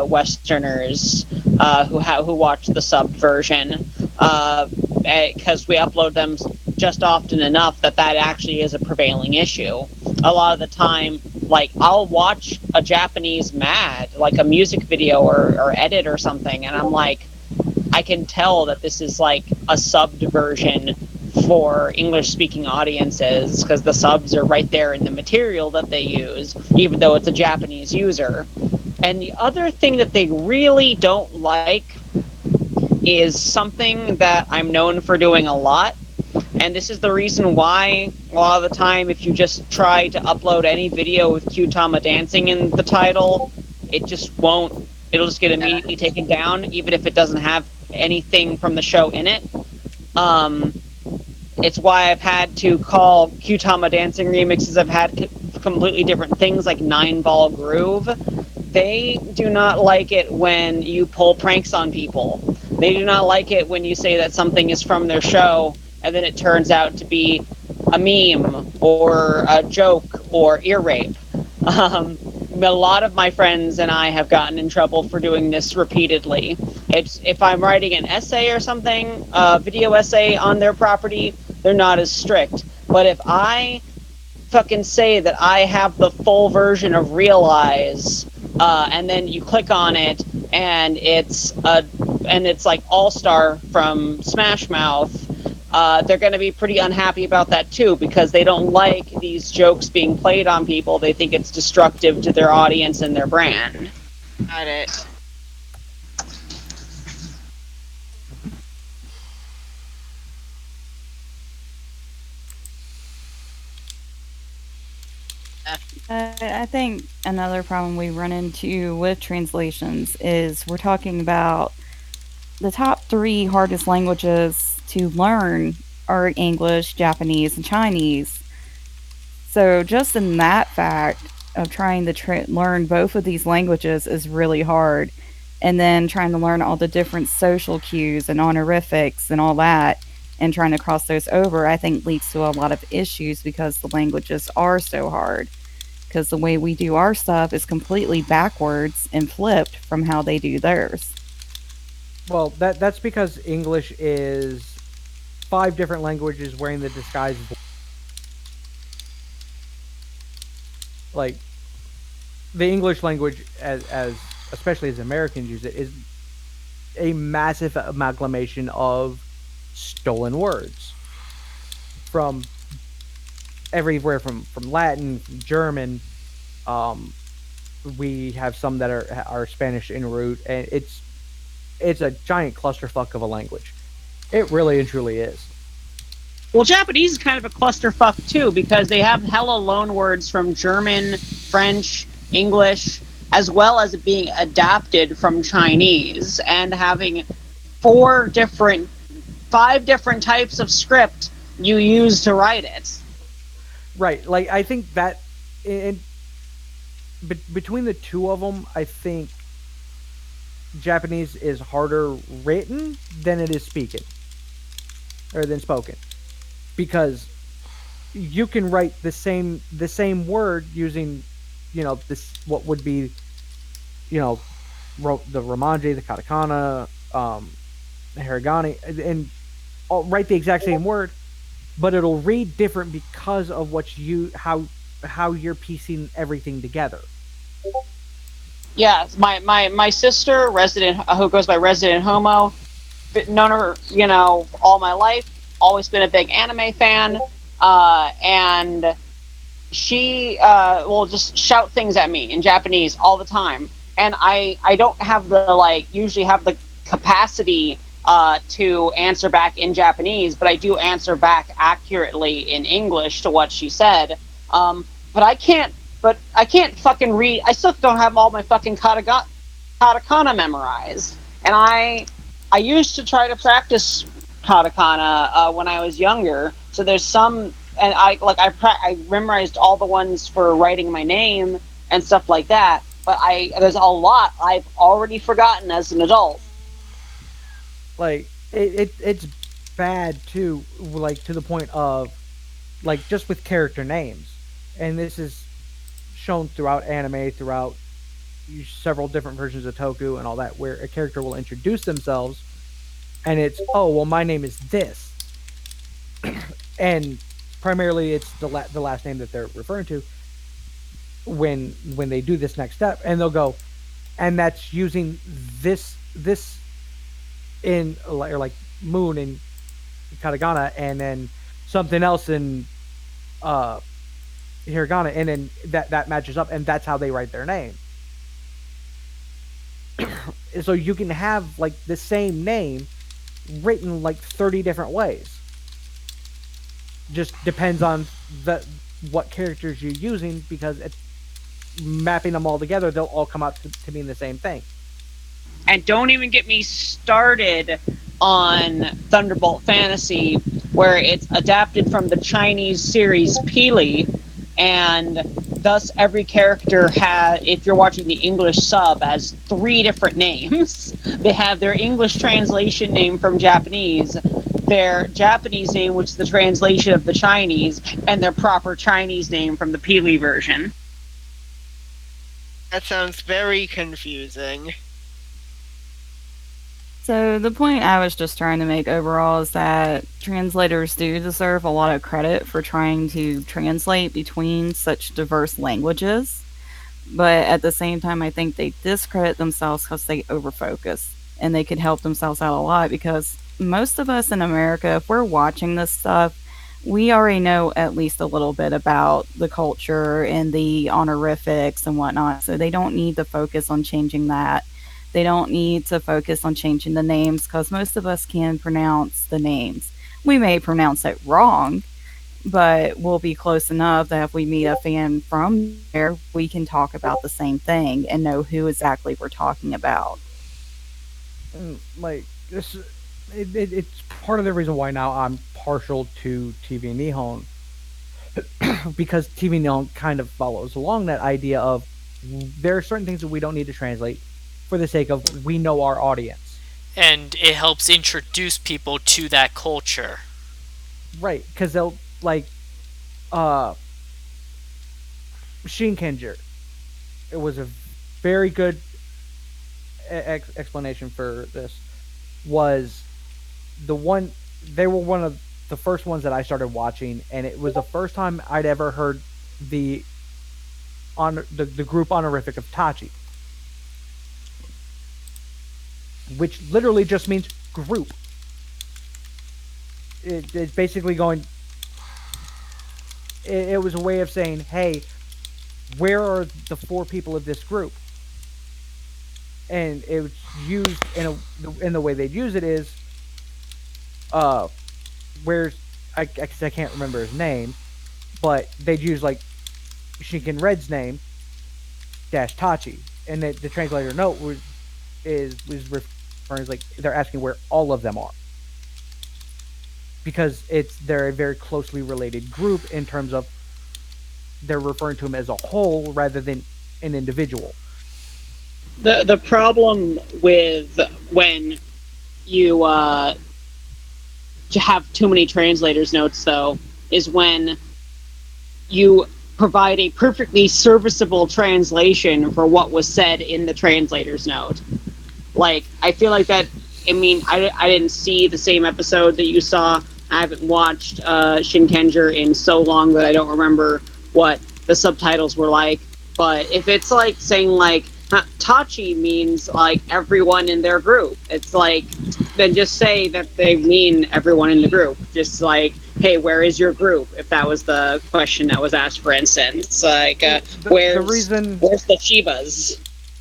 Westerners who watch the sub version, because we upload them just often enough that actually is a prevailing issue. A lot of the time, like, I'll watch a Japanese like a music video or edit or something, and I'm like, I can tell that this is like a subbed version for English-speaking audiences, because the subs are right there in the material that they use, even though it's a Japanese user. And the other thing that they really don't like is something that I'm known for doing a lot, and this is the reason why a lot of the time if you just try to upload any video with Q-Tama dancing in the title, it just won't, it'll just get immediately taken down, even if it doesn't have anything from the show in it. It's why I've had to call Q-Tama dancing remixes. I've had completely different things like 9-Ball Groove. They do not like it when you pull pranks on people. They do not like it when you say that something is from their show and then it turns out to be a meme or a joke or ear rape. A lot of my friends and I have gotten in trouble for doing this repeatedly. If I'm writing an essay or something, a video essay on their property, they're not as strict. But if I fucking say that I have the full version of Realize, and then you click on it and it's like All-Star from Smash Mouth, they're going to be pretty unhappy about that too, because they don't like these jokes being played on people. They think it's destructive to their audience and their brand. Got it. I think another problem we run into with translations is we're talking about the top 3 hardest languages to learn are English, Japanese, and Chinese. So just in that fact of trying to learn both of these languages is really hard. And then trying to learn all the different social cues and honorifics and all that, and trying to cross those over, I think leads to a lot of issues because the languages are so hard. Because the way we do our stuff is completely backwards and flipped from how they do theirs. Well, that's because English is five different languages wearing the disguise. Like the English language, as especially as Americans use it, is a massive amalgamation of stolen words from everywhere, from Latin, from German. Um, we have some that are Spanish en route, and it's a giant clusterfuck of a language. It really and truly is. Well, Japanese is kind of a clusterfuck too because they have hella loan words from German, French, English, as well as it being adapted from Chinese and having four different, five different types of script you use to write it. Right. Like I think that in between the two of them, I think Japanese is harder written than it is speaking or than spoken because you can write the same word using this what would be you know the romanji, the katakana, the hiragana, and I'll write the exact same word, but it'll read different because of what you how you're piecing everything together. Yeah, my sister, resident who goes by Resident Homo, known her, all my life. Always been a big anime fan, and she will just shout things at me in Japanese all the time, and I don't have the usually have the capacity to answer back in Japanese, but I do answer back accurately in English to what she said. But I can't. But I can't fucking read. I still don't have all my fucking katakana memorized, and I used to try to practice katakana when I was younger. So there's some, and I memorized all the ones for writing my name and stuff like that. But there's a lot I've already forgotten as an adult. Like it's bad too, like to the point of like just with character names, and this is shown throughout anime, throughout several different versions of Toku and all that, where a character will introduce themselves, and it's oh well, my name is this, and primarily it's the last name that they're referring to when they do this next step, and they'll go, and that's using this in or like moon in katakana, and then something else in uh hiragana, and then that matches up, and that's how they write their name. So you can have like the same name written like 30 different ways. Just depends on the what characters you're using, because it's mapping them all together, they'll all come out to mean the same thing. And don't even get me started on Thunderbolt Fantasy, where it's adapted from the Chinese series Peely, and thus every character has, if you're watching the English sub, has three different names. They have their English translation name from Japanese, their Japanese name, which is the translation of the Chinese, and their proper Chinese name from the Peely version. That sounds very confusing. So the point I was just trying to make overall is that translators do deserve a lot of credit for trying to translate between such diverse languages. But at the same time, I think they discredit themselves because they overfocus. And they could help themselves out a lot because most of us in America, if we're watching this stuff, we already know at least a little bit about the culture and the honorifics and whatnot. So they don't need to focus on changing that. They don't need to focus on changing the names because most of us can pronounce the names. We may pronounce it wrong, but we'll be close enough that if we meet a fan from there, we can talk about the same thing and know who exactly we're talking about. And like this, it's part of the reason why now I'm partial to TV Nihon, because TV Nihon kind of follows along that idea of there are certain things that we don't need to translate for the sake of we know our audience. And it helps introduce people to that culture. Right, because they'll like uh Shinkenger. It was a very good explanation for this. was the one. They were one of the first ones that I started watching, and it was the first time I'd ever heard the the group honorific of Tachi, which literally just means group. It's basically going. It was a way of saying, "Hey, where are the four people of this group?" And it was used in the way they'd use it is, uh, where's I can't remember his name, but they'd use like Shinken Red's name dash Tachi, and the translator note was referring like they're asking where all of them are, because they're a very closely related group in terms of they're referring to him as a whole rather than an individual. The problem with when you have too many translators notes, though, is when you provide a perfectly serviceable translation for what was said in the translator's note. Like, I feel like that. I mean, I didn't see the same episode that you saw. I haven't watched Shinkenger in so long that I don't remember what the subtitles were like. But if it's like saying like Tachi means like everyone in their group, it's like then just say that they mean everyone in the group. Just like, hey, where is your group? If that was the question that was asked, for instance, like where's the Shivas?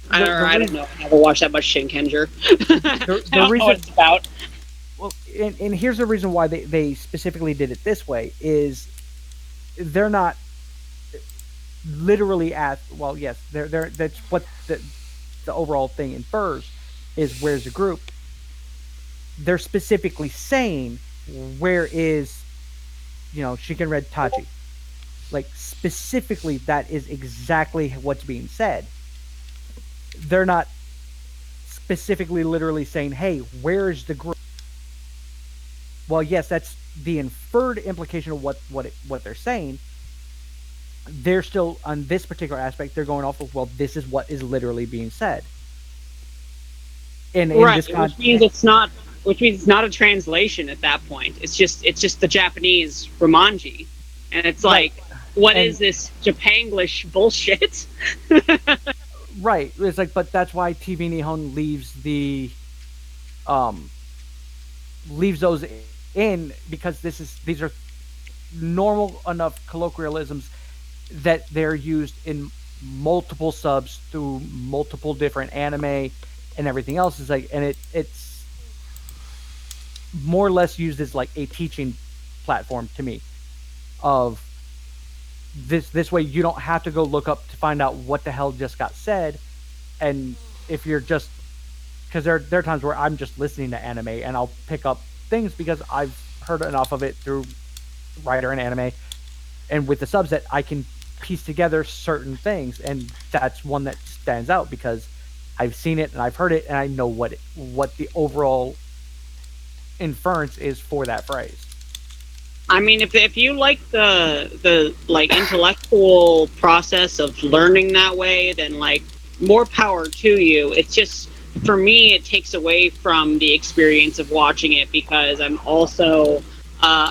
I don't know. I haven't watched that much Shinkenger. I don't know what it's about. Well, and here's the reason why they specifically did it this way is they're not literally at well yes they're that's what the overall thing infers is where's the group. They're specifically saying where is Shinken Red Tachi, like specifically that is exactly what's being said. They're not specifically literally saying, hey, where's the group? Well, yes, that's the inferred implication of what they're saying. They're still, on this particular aspect, they're going off of, well, this is what is literally being said. In right, this which means it's not a translation at that point. It's just the Japanese Romanji. And it's like, what is this Japanglish bullshit? Right. It's like, but that's why TV Nihon leaves those in, because these are normal enough colloquialisms that they're used in multiple subs through multiple different anime and everything else. Is like, and it's more or less used as like a teaching platform to me of this way you don't have to go look up to find out what the hell just got said. And if you're just, because there are times where I'm just listening to anime and I'll pick up things because I've heard enough of it through writer and anime, and with the subs that I can piece together certain things, and that's one that stands out because I've seen it and I've heard it and I know what the overall inference is for that phrase. I mean, if you like the like intellectual process of learning that way, then like more power to you. It's just, for me, it takes away from the experience of watching it because I'm also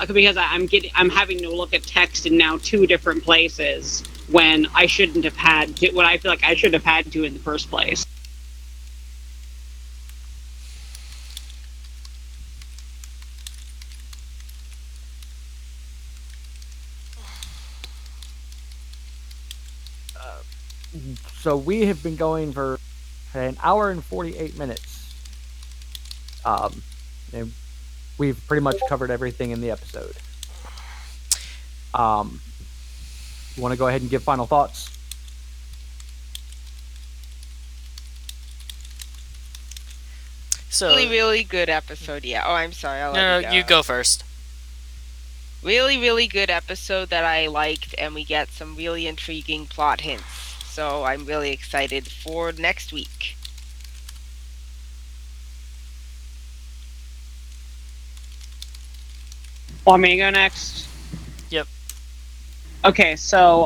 because I'm having to look at text in now two different places when I shouldn't have had to, what I feel like I should have had to in the first place. So we have been going for an hour and 48 minutes. And we've pretty much covered everything in the episode. You want to go ahead and give final thoughts? So really, really good episode. Yeah. Oh, I'm sorry. No, you go first. Really, really good episode that I liked, and we get some really intriguing plot hints. So I'm really excited for next week. Want me to go next? Yep. Okay, so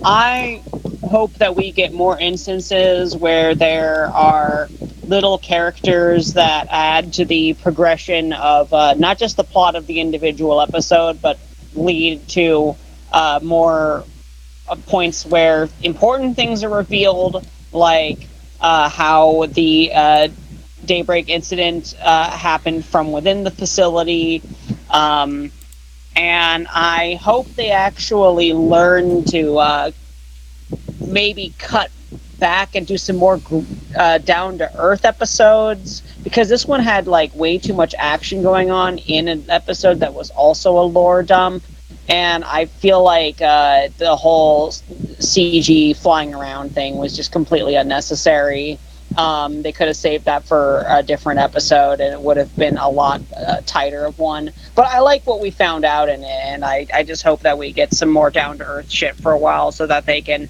I hope that we get more instances where there are little characters that add to the progression of not just the plot of the individual episode, but lead to more points where important things are revealed, like how the Daybreak incident happened from within the facility. And I hope they actually learn to maybe cut back and do some more down to earth episodes, because this one had like way too much action going on in an episode that was also a lore dump, and I feel like the whole CG flying around thing was just completely unnecessary. They could have saved that for a different episode, and it would have been a lot tighter of one. But I like what we found out in it, and I just hope that we get some more down to earth shit for a while, so that they can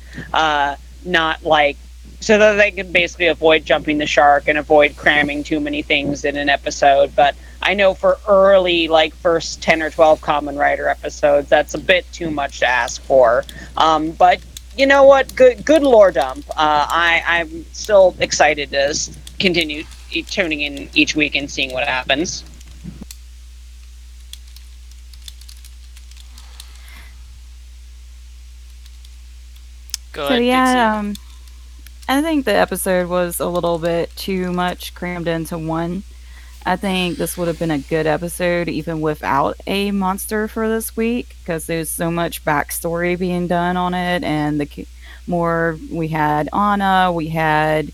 not like so that they can basically avoid jumping the shark and avoid cramming too many things in an episode. But I know for early, like first 10 or 12 Kamen Rider episodes, that's a bit too much to ask for. But you know what? Good lore dump. I'm still excited to continue tuning in each week and seeing what happens. Go So ahead, yeah, Pixie. I think the episode was a little bit too much crammed into one. I think this would have been a good episode even without a monster for this week, because there's so much backstory being done on it, and more we had Anna, we had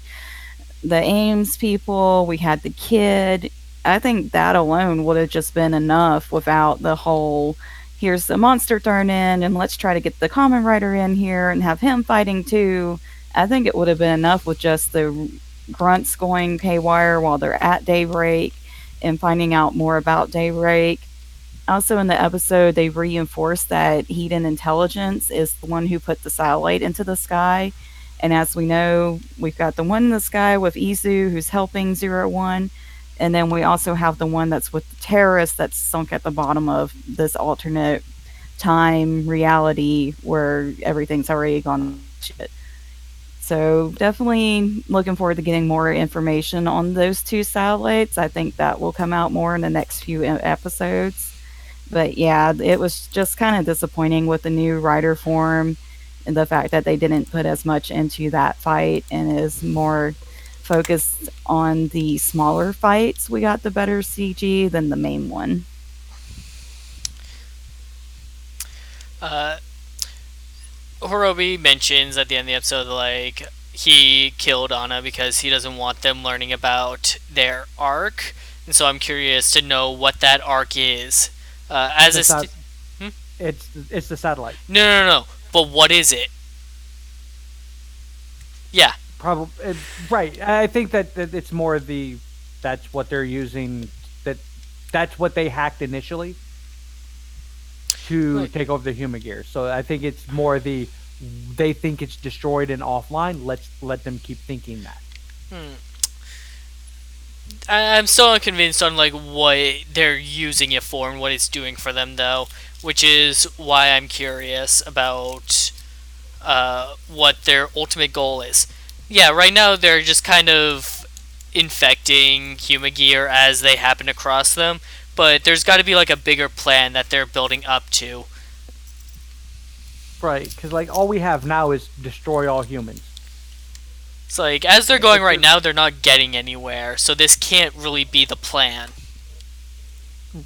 the Ames people, we had the kid. I think that alone would have just been enough without the whole here's the monster thrown in and let's try to get the common rider in here and have him fighting too. I think it would have been enough with just the grunts going haywire while they're at daybreak and finding out more about daybreak. Also, in the episode, they reinforced that Hedon Intelligence is the one who put the satellite into the sky. And as we know, we've got the one in the sky with Izu, who's helping Zero-One. And then we also have the one that's with the terrorists that's sunk at the bottom of this alternate time reality where everything's already gone shit. So definitely looking forward to getting more information on those two satellites. I think that will come out more in the next few episodes. But yeah, it was just kind of disappointing with the new rider form and the fact that they didn't put as much into that fight and is more focused on the smaller fights. We got the better CG than the main one. Uh, Horobi mentions at the end of the episode, like, he killed Anna because he doesn't want them learning about their arc. And so I'm curious to know what that arc is. As The a sat- it's the satellite. no. But what is it? Yeah. Probably right. I think that it's more that's what they're using. That's what they hacked initially to Right. take over the human gear. So I think it's more they think it's destroyed and offline. Let's let them keep thinking that. Hmm. I'm still unconvinced on like what they're using it for and what it's doing for them, though, which is why I'm curious about what their ultimate goal is. Yeah, right now they're just kind of infecting human gear as they happen across them, but there's got to be like a bigger plan that they're building up to. Right, because like all we have now is destroy all humans. It's like as they're going It's right just- now, they're not getting anywhere, so this can't really be the plan.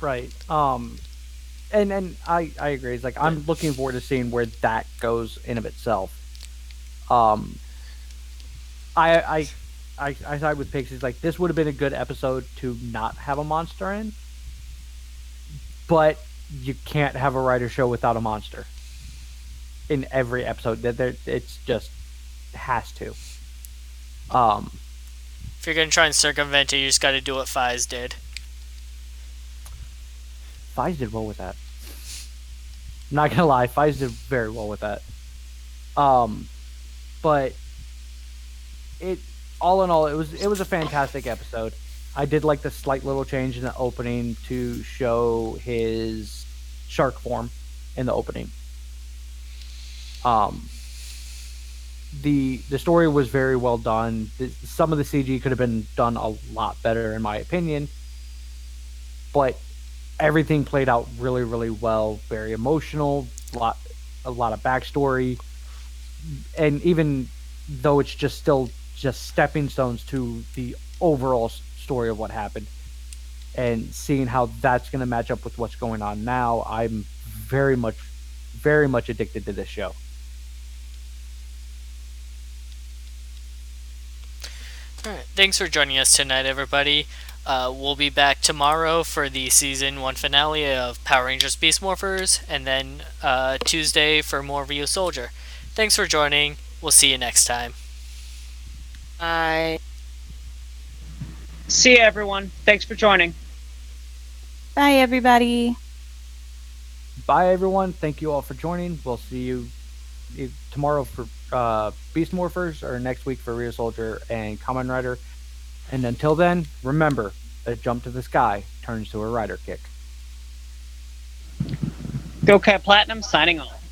Right. And I agree. It's like I'm looking forward to seeing where that goes in of itself. Um, I side with Pixies. Like this would have been a good episode to not have a monster in, but you can't have a writer show without a monster in every episode. It's just has to. If you're gonna try and circumvent it, you just got to do what Fize did. Fize did well with that. I'm not gonna lie, Fize did very well with that. But it all in all, it was a fantastic episode. I did like the slight little change in the opening to show his shark form in the opening. the story was very well done. Some of the CG could have been done a lot better, in my opinion, but everything played out really well. Very emotional, a lot of backstory, and even though it's just still just stepping stones to the overall story of what happened, and seeing how that's going to match up with what's going on now, I'm very much addicted to this show. All right. Thanks for joining us tonight, everybody. We'll be back tomorrow for the season 1 finale of Power Rangers Beast Morphers, and then Tuesday for more Rio Soldier. Thanks for joining. We'll see you next time. Bye. See you, everyone. Thanks for joining. Bye, everybody. Bye, everyone. Thank you all for joining. We'll see you tomorrow for Beast Morphers, or next week for Rio Soldier and Kamen Rider. And until then, remember, a jump to the sky turns to a rider kick. Go Cat Platinum, signing off.